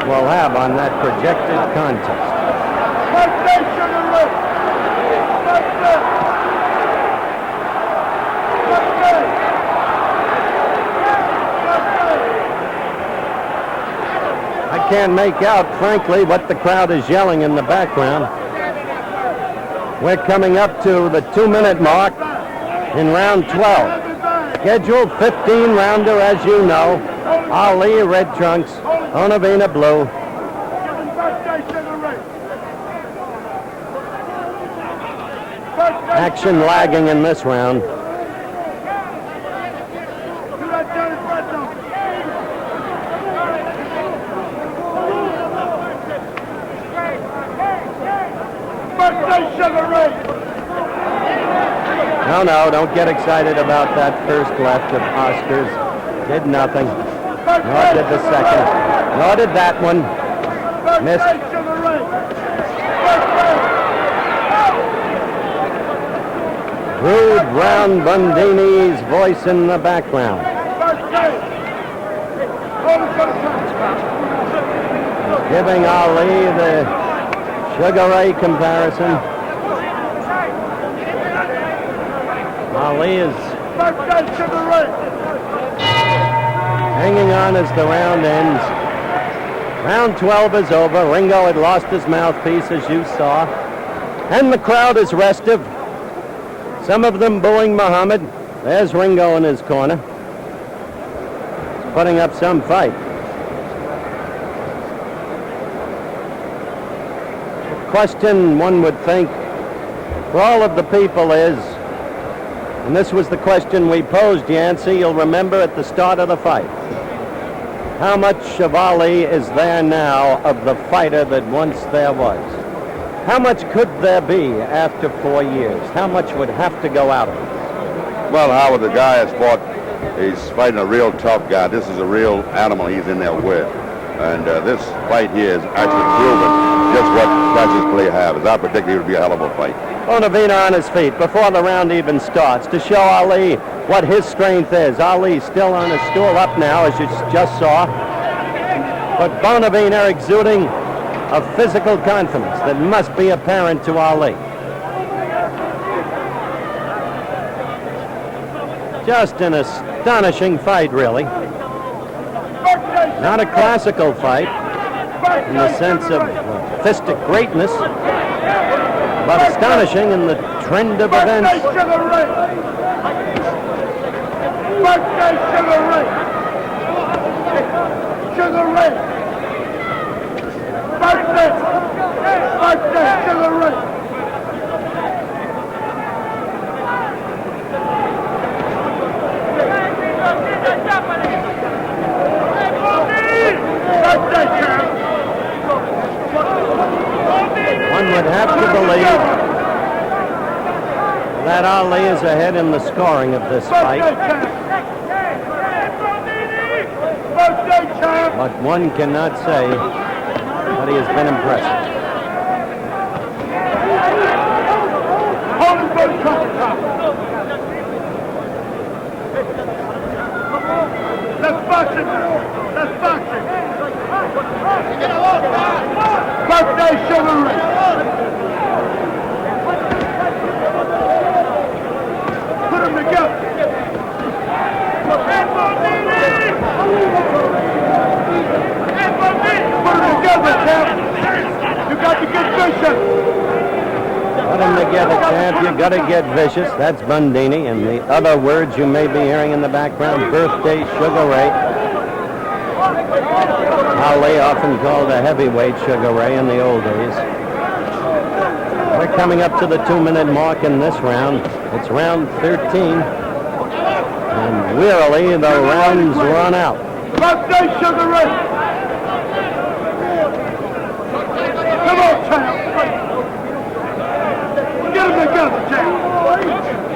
Speaker 1: will have on that projected contest. I can't make out, frankly, what the crowd is yelling in the background. We're coming up to the 2-minute mark in round 12. Scheduled 15-rounder, as you know. Ali, red trunks. Bonavena, blue. Action lagging in this round. No, don't get excited about that first left of Oscar's. Did nothing. Nor did the second. Nor did that one. Missed. Rude Brown Bundini's voice in the background. Giving Ali the Sugar Ray comparison. Ali is hanging on as the round ends. Round 12 is over. Ringo had lost his mouthpiece, as you saw. And the crowd is restive. Some of them booing Muhammad. There's Ringo in his corner. He's putting up some fight. The question, one would think, for all of the people is, and this was the question we posed, Yancey, you'll remember at the start of the fight. How much of Ali is there now of the fighter that once there was? How much could there be after 4 years? How much would have to go out of him?
Speaker 3: Well, Howard, the guy has fought, he's fighting a real tough guy. This is a real animal he's in there with. And this fight here is actually proven just what Cassius Clay has. I predicted it would be a hell of a fight.
Speaker 1: Bonavena on his feet before the round even starts to show Ali what his strength is. Ali still on his stool up now, as you just saw. But Bonavena exuding a physical confidence that must be apparent to Ali. Just an astonishing fight, really. Not a classical fight in the sense of fistic greatness, but astonishing in the trend of events. One would have to believe that Ali is ahead in the scoring of this fight. But one cannot say that he has been impressive.
Speaker 4: Let's box it. Let's box it. Birthday chivalry. Put them together. Put them together, champ. You got to get vision.
Speaker 1: Put them together, champ. You gotta get vicious. That's Bundini. And the other words you may be hearing in the background, birthday Sugar Ray. Ali often called a heavyweight Sugar Ray in the old days. We're coming up to the 2-minute mark in this round. It's round 13. And wearily, the rounds run out.
Speaker 4: Birthday Sugar Ray! Come on, champ! Get him together, champ!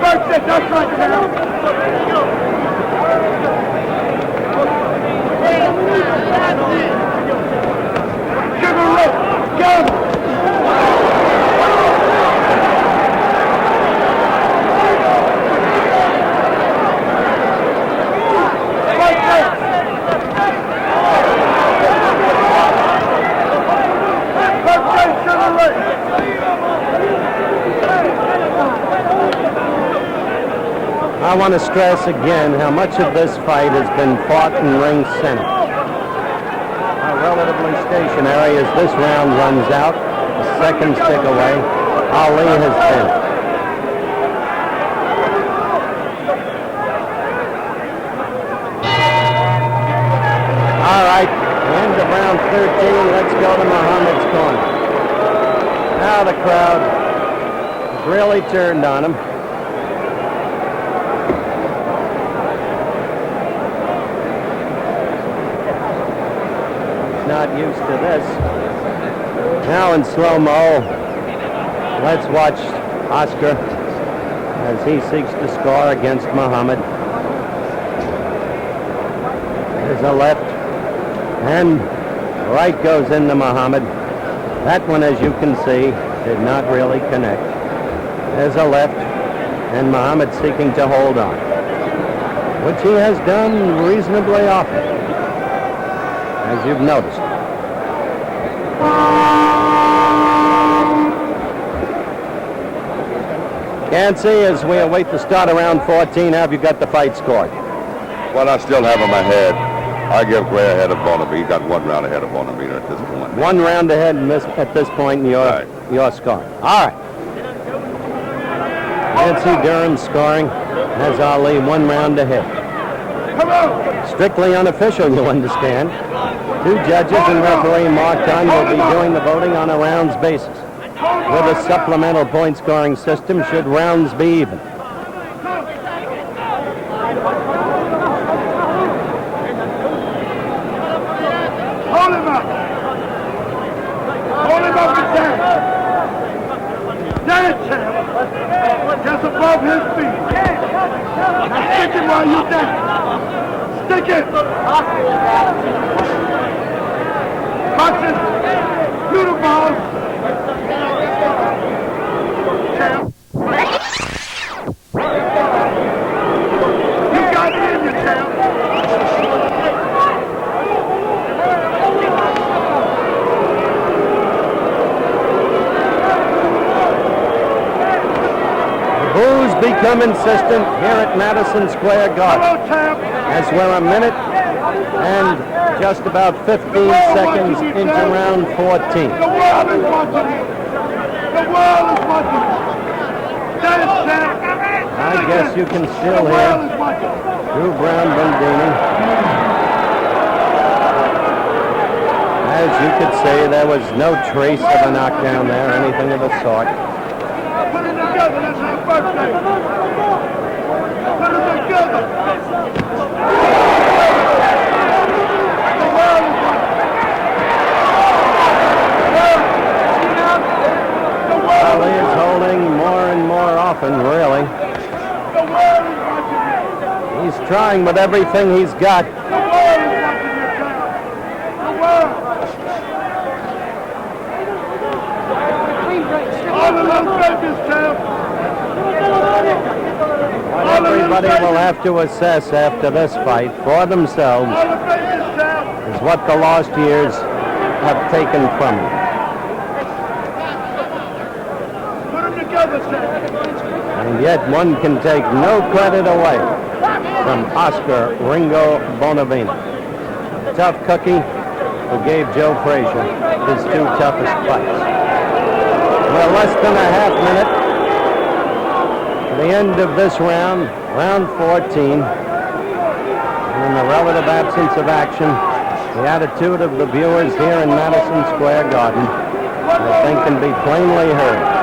Speaker 4: Birthday, that's right, champ! Sugar Ray, get him!
Speaker 1: I want to stress again how much of this fight has been fought in ring center. Relatively stationary as this round runs out. The second stick away. Ali has been. All right, end of round 13. Let's go to Muhammad's corner. Now the crowd has really turned on him. Not used to this. Now in slow-mo, let's watch Oscar as he seeks to score against Muhammad. There's a left, and right goes into Muhammad. That one, as you can see, did not really connect. There's a left, and Muhammad seeking to hold on, which he has done reasonably often, as you've noticed. Yancey, as we await the start of round 14, have you got the fight scored?
Speaker 3: Well, I still have him ahead. I give Gray ahead of Bonavena. He got 1 round ahead of Bonavena at this point.
Speaker 1: 1 round ahead at this point in your score. All right. Yancey Durham scoring has Ali 1 round ahead. Strictly unofficial, you'll understand. 2 judges and referee Mark Dunn will be doing the voting on a rounds basis. With a supplemental point scoring system should rounds be even.
Speaker 4: Hold him up! Hold him up and down! Down, champ! Just above his feet! Now stick him while you dance! Stick it! Boxing! Beautiful! Champ! You got it in you, champ!
Speaker 1: Boos become insistent here at Madison Square Garden, as we're a minute and just about 15 seconds into round 14.
Speaker 4: The world is watching you. The world is watching you. That is champ.
Speaker 1: I guess you can still hear Drew Brown Bundini. As you could see, there was no trace of a knockdown there, anything of the sort.
Speaker 4: Put it together, that's our birthday. Put it together. The world is watching.
Speaker 1: Ali is holding more and more often, really.
Speaker 4: The world is watching you.
Speaker 1: He's trying with everything he's got.
Speaker 4: The world is watching you, champ. The world. All the little babies, champ.
Speaker 1: What everybody will have to assess after this fight for themselves
Speaker 4: All the babies, champ.
Speaker 1: is what the lost years have taken from him.
Speaker 4: Put them together, champ.
Speaker 1: And yet one can take no credit away from Oscar Ringo Bonavena, tough cookie who gave Joe Frazier his 2 toughest fights. We're less than a half minute the end of this round, round 14. And in the relative absence of action, the attitude of the viewers here in Madison Square Garden, I think, can be plainly heard.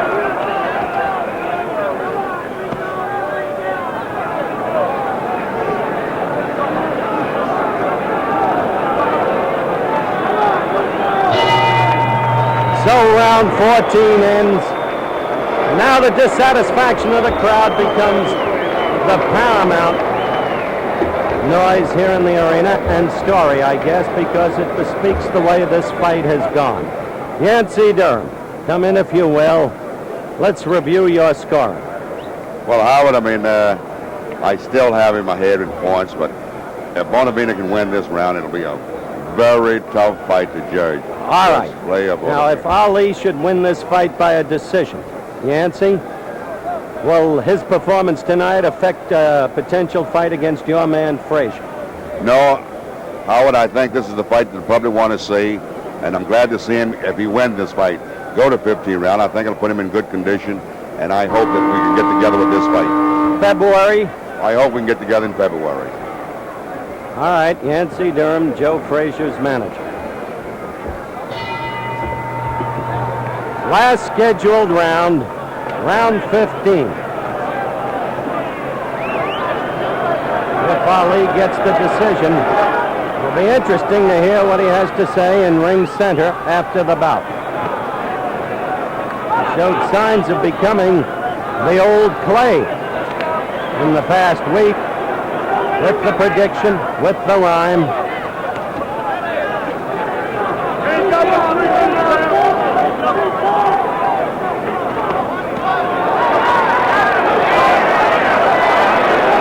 Speaker 1: So round 14 ends. Now the dissatisfaction of the crowd becomes the paramount noise here in the arena, and story, I guess, because it bespeaks the way this fight has gone. Yancey Durham, come in if you will. Let's review your scoring.
Speaker 3: Well, Howard, I mean, I still have in my head in points, but if Bonavena can win this round, it'll be a very tough fight to judge.
Speaker 1: All right. Now, if Ali should win this fight by a decision, Yancey, will his performance tonight affect a potential fight against your man Frazier?
Speaker 3: No, Howard, I think this is the fight that the public want to see, and I'm glad to see him, if he wins this fight, go to 15 round. I think it'll put him in good condition, and I hope that we can get together with this fight.
Speaker 1: February?
Speaker 3: I hope we can get together in February.
Speaker 1: All right, Yancey Durham, Joe Frazier's manager. Last scheduled round, round 15. If Ali gets the decision, it'll be interesting to hear what he has to say in ring center after the bout. He showed signs of becoming the old Clay in the past week, with the prediction, with the rhyme.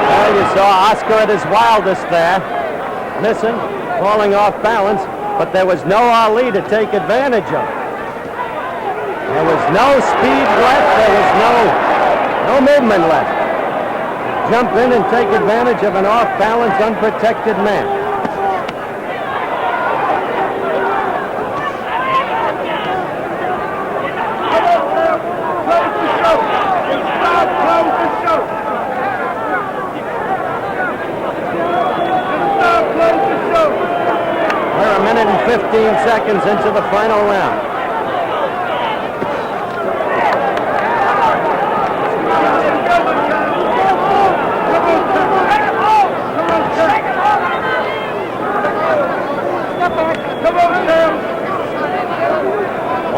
Speaker 1: Well, you saw Oscar at his wildest there, missing, falling off balance, but there was no Ali to take advantage of. There was no speed left, there was no movement left. Jump in and take advantage of an off-balance, unprotected man. We're a minute and 15 seconds into the final round.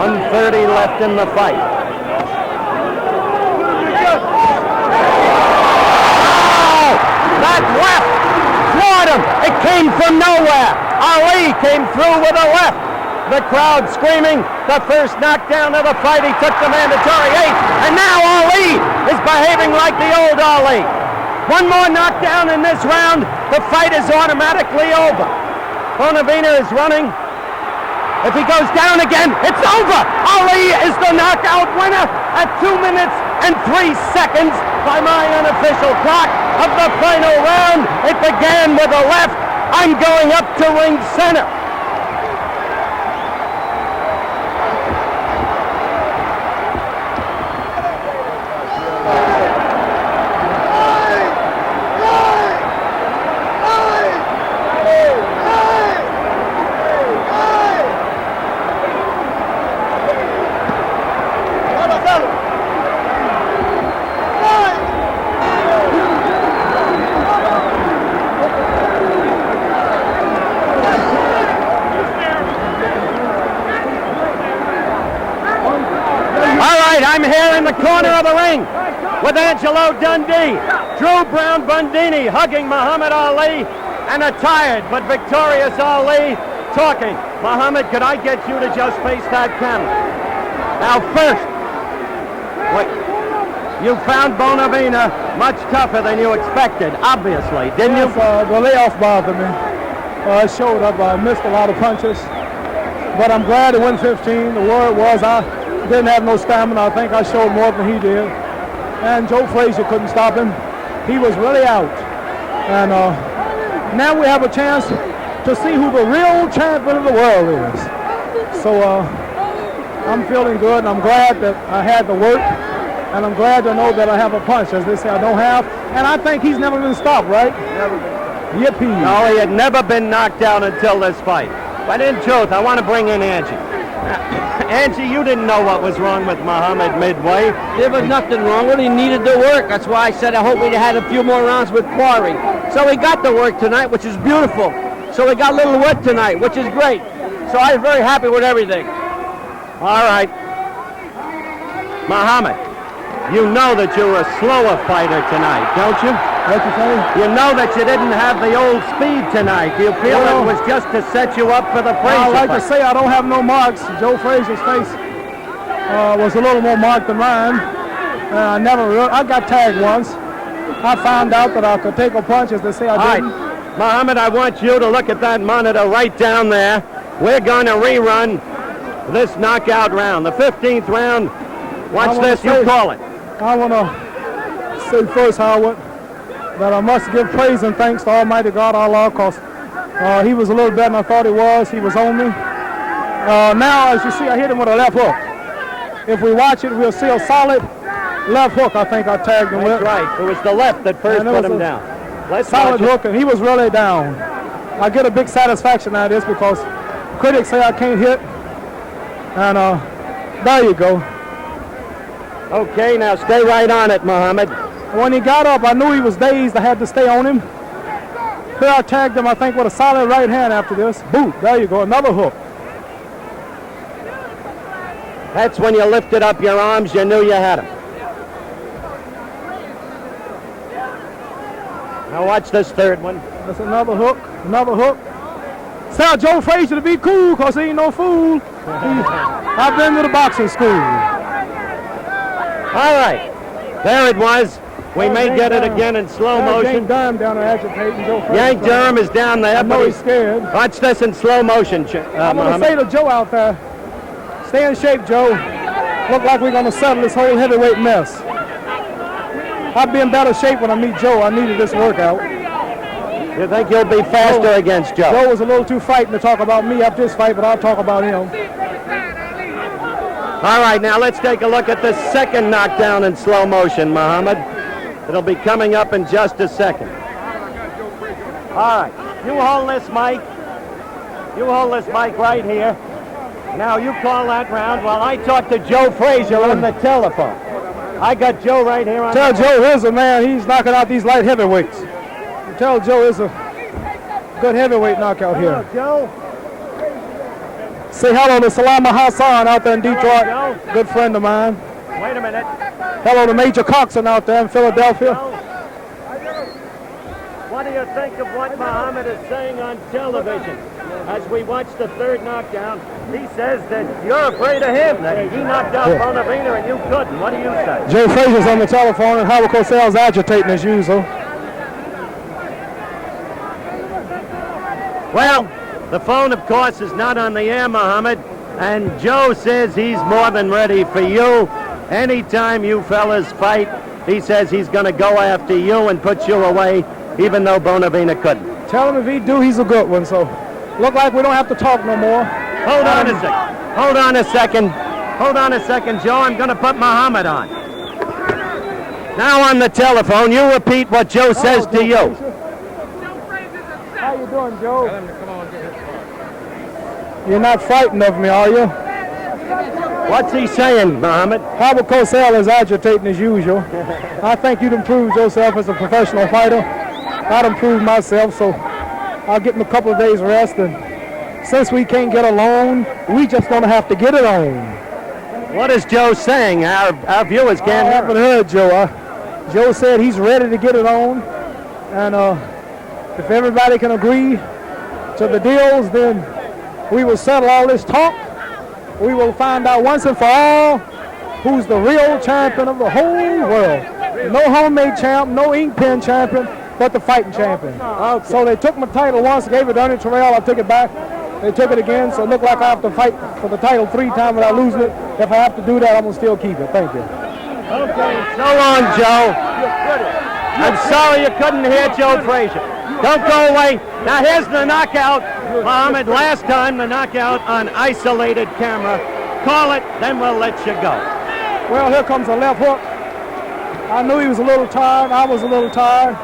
Speaker 1: .130 left in the fight. Oh! That left floored him. It came from nowhere. Ali came through with a left. The crowd screaming. The first knockdown of the fight. He took the mandatory 8. And now Ali is behaving like the old Ali. One more knockdown in this round. The fight is automatically over. Bonavena is running. If he goes down again, it's over. Ali is the knockout winner at 2 minutes and 3 seconds by my unofficial clock of the final round. It began with a left. I'm going up to ring center. I'm here in the corner of the ring with Angelo Dundee, Drew Brown Bundini hugging Muhammad Ali, and a tired but victorious Ali talking. Muhammad, could I get you to just face that camera? Now first, wait, you found Bonavena much tougher than you expected, obviously, didn't you?
Speaker 5: The layoff bothered me. I showed up, I missed a lot of punches, but I'm glad it went 15. The word was I didn't have no stamina. I think I showed more than he did. And Joe Frazier couldn't stop him. He was really out. And now we have a chance to see who the real champion of the world is. So I'm feeling good, and I'm glad that I had the work. And I'm glad to know that I have a punch, as they say I don't have. And I think he's never been stopped, right?
Speaker 1: Never been.
Speaker 5: Yippee.
Speaker 1: No, he had never been knocked down until this fight. But in truth, I want to bring in Angie. Angie, you didn't know what was wrong with Muhammad midway.
Speaker 2: There was nothing wrong with it. He needed the work. That's why I said I hope we had a few more rounds with Quarry. So we got the work tonight, which is beautiful. So we got a little work tonight, which is great. So I'm very happy with everything.
Speaker 1: All right. Muhammad, you know that you're a slower fighter tonight, don't you?
Speaker 5: What you say?
Speaker 1: You know that you didn't have the old speed tonight. Do you feel it was just to set you up for the Frazier
Speaker 5: I like
Speaker 1: fight?
Speaker 5: to say I don't have no marks. Joe Frazier's face was a little more marked than mine. I got tagged once. I found out that I could take a punch, as they say I didn't.
Speaker 1: All right, Muhammad, I want you to look at that monitor right down there. We're going to rerun this knockout round, the 15th round. Watch this, you call it.
Speaker 5: I want to say first, Howard, that I must give praise and thanks to Almighty God, Allah, because he was a little better than I thought he was. He was on me. Now, as you see, I hit him with a left hook. If we watch it, we'll see a solid left hook, I think I tagged him with.
Speaker 1: That's right. It was the left that first put him down. Let's
Speaker 5: solid hook, and he was really down. I get a big satisfaction out of this because critics say I can't hit. And there you go.
Speaker 1: Okay, now stay right on it, Muhammad.
Speaker 5: When he got up, I knew he was dazed. I had to stay on him. Here I tagged him, I think, with a solid right hand after this. Boot, there you go, another hook.
Speaker 1: That's when you lifted up your arms, you knew you had him. Now watch this third one.
Speaker 5: That's another hook, another hook. Tell Joe Frazier to be cool, because he ain't no fool. I've been to the boxing school.
Speaker 1: All right, there it was. We may get it again in slow motion.
Speaker 5: Yank Durham down there agitating Joe Frazier.
Speaker 1: Yank Durham is down there.
Speaker 5: I know he's scared.
Speaker 1: Watch this in slow motion,
Speaker 5: I'm going to say to Joe out there, stay in shape, Joe. Look like we're going to settle this whole heavyweight mess. I'll be in better shape when I meet Joe. I needed this workout.
Speaker 1: You think you'll be faster against Joe?
Speaker 5: Joe was a little too frightened to talk about me after this fight, but I'll talk about him.
Speaker 1: All right, now let's take a look at the second knockdown in slow motion, Muhammad. It'll be coming up in just a second. All right, you hold this mic. You hold this mic right here. Now you call that round while I talk to Joe Frazier on the telephone. I got Joe right here on
Speaker 5: Tell Joe here's a man, he's knocking out these light heavyweights. Tell Joe it's a good heavyweight knockout here.
Speaker 1: Joe.
Speaker 5: Say hello to Salama Hassan out there in Detroit. Good friend of mine.
Speaker 1: Wait a minute.
Speaker 5: Hello to Major Coxon out there in Philadelphia.
Speaker 1: What do you think of what Muhammad is saying on television? As we watch the third knockdown, he says that you're afraid of him, that he knocked out Bonavena and you couldn't. What do you say?
Speaker 5: Joe Frazier's on the telephone and Howard Cosell's agitating as usual.
Speaker 1: Well, the phone, of course, is not on the air, Muhammad, and Joe says he's more than ready for you. Anytime you fellas fight, he says he's going to go after you and put you away, even though Bonavena couldn't.
Speaker 5: Tell him if he do, he's a good one, so look like we don't have to talk no more.
Speaker 1: Hold on a second. Hold on a second. Hold on a second, Joe. I'm going to put Muhammad on. Now on the telephone, you repeat what Joe says to you.
Speaker 5: How you doing, Joe? You're not frightened of me, are you?
Speaker 1: What's he saying, Muhammad?
Speaker 5: Howard Cosell is agitating as usual. I think you'd improved yourself as a professional fighter. I'd improved myself, so I'll get him a couple of days rest. And since we can't get along, we just gonna have to get it on.
Speaker 1: What is Joe saying? Our viewers can't
Speaker 5: I haven't heard Joe. Joe said he's ready to get it on, and if everybody can agree to the deals, then we will settle all this talk. We will find out once and for all who's the real champion of the whole world. No homemade champ, no ink pen champion, but the fighting champion.
Speaker 1: Okay.
Speaker 5: So they took my title once, gave it to Ernie Terrell, I took it back. They took it again, so it looked like I have to fight for the title 3 times without losing it. If I have to do that, I'm going to still keep it. Thank you.
Speaker 1: Okay, so long, Joe. I'm sorry you couldn't hear Joe Frazier. Don't go away. Now here's the knockout. Muhammad, last time the knockout on isolated camera. Call it, then we'll let you go.
Speaker 5: Well, here comes a left hook. I knew he was a little tired. I was a little tired.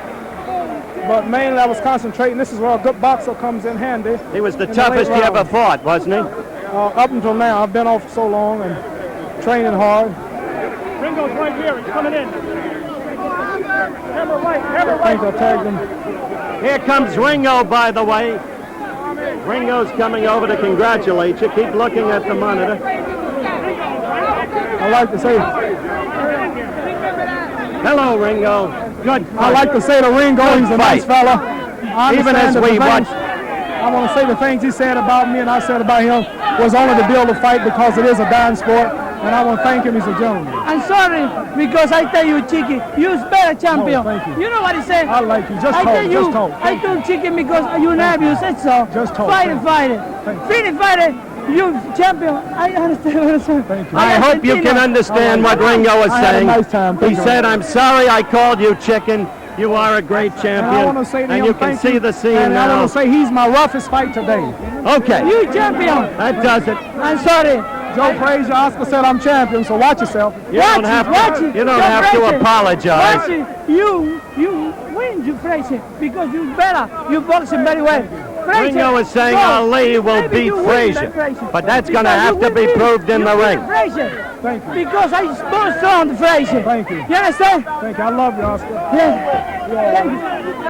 Speaker 5: But mainly I was concentrating. This is where a good boxer comes in handy.
Speaker 1: He was the toughest you ever fought, wasn't he?
Speaker 5: Up until now. I've been off for so long and training hard.
Speaker 4: Ringo's right here. He's coming in. Hammer right.
Speaker 5: I think I tagged him.
Speaker 1: Here comes Ringo, by the way. Ringo's coming over to congratulate you. Keep looking at the monitor.
Speaker 5: I like to say,
Speaker 1: Hello, Ringo. Good fight.
Speaker 5: I like to say to Ringo, he's a nice fella.
Speaker 1: Even as we watch.
Speaker 5: I want to say the things he said about me and I said about him was only to build a fight because it is a dying sport. And I want to thank him. He's a gentleman.
Speaker 6: I'm sorry because I tell you, Chicken, you're better champion.
Speaker 5: Oh, thank you.
Speaker 6: You know what he said?
Speaker 5: I like you. Just
Speaker 6: I
Speaker 5: talk.
Speaker 6: tell you,
Speaker 5: Just talk.
Speaker 6: I told Chicken because you never, you said so.
Speaker 5: Just talk.
Speaker 6: Fight it, fight it.
Speaker 5: Thank you.
Speaker 6: Finish, fight it. You champion. I understand what I'm saying.
Speaker 5: Thank you.
Speaker 1: I hope you can understand what Ringo was
Speaker 5: I had a
Speaker 1: saying.
Speaker 5: nice time.
Speaker 1: He
Speaker 5: Thank you.
Speaker 1: said, I'm sorry I called you chicken. You are a great
Speaker 5: And I
Speaker 1: champion.
Speaker 5: want to say to
Speaker 1: And
Speaker 5: him,
Speaker 1: you can
Speaker 5: thank
Speaker 1: see
Speaker 5: you.
Speaker 1: the scene
Speaker 5: And I
Speaker 1: now.
Speaker 5: want to say he's my roughest fight today.
Speaker 1: Okay,
Speaker 6: You champion.
Speaker 1: that does it.
Speaker 6: I'm sorry.
Speaker 5: Joe Frazier, Oscar said I'm champion, so watch yourself.
Speaker 1: You don't have to, you don't have to apologize.
Speaker 6: Watch it. You win, you Frazier, because you better. You boxing very well. Frazier,
Speaker 1: Ringo is saying
Speaker 6: go.
Speaker 1: Ali will
Speaker 6: Maybe
Speaker 1: beat
Speaker 6: you win
Speaker 1: Frazier,
Speaker 6: that Frazier.
Speaker 1: but that's going to
Speaker 6: Because
Speaker 1: have
Speaker 6: you
Speaker 1: to be
Speaker 6: win
Speaker 1: proved in
Speaker 6: you
Speaker 1: the
Speaker 6: win
Speaker 1: ring.
Speaker 6: Frazier.
Speaker 5: Thank you.
Speaker 6: Because I'm so strong, Frazier.
Speaker 5: Thank you.
Speaker 6: You understand?
Speaker 5: Thank you. I love you, Oscar.
Speaker 6: Yeah. Thank you.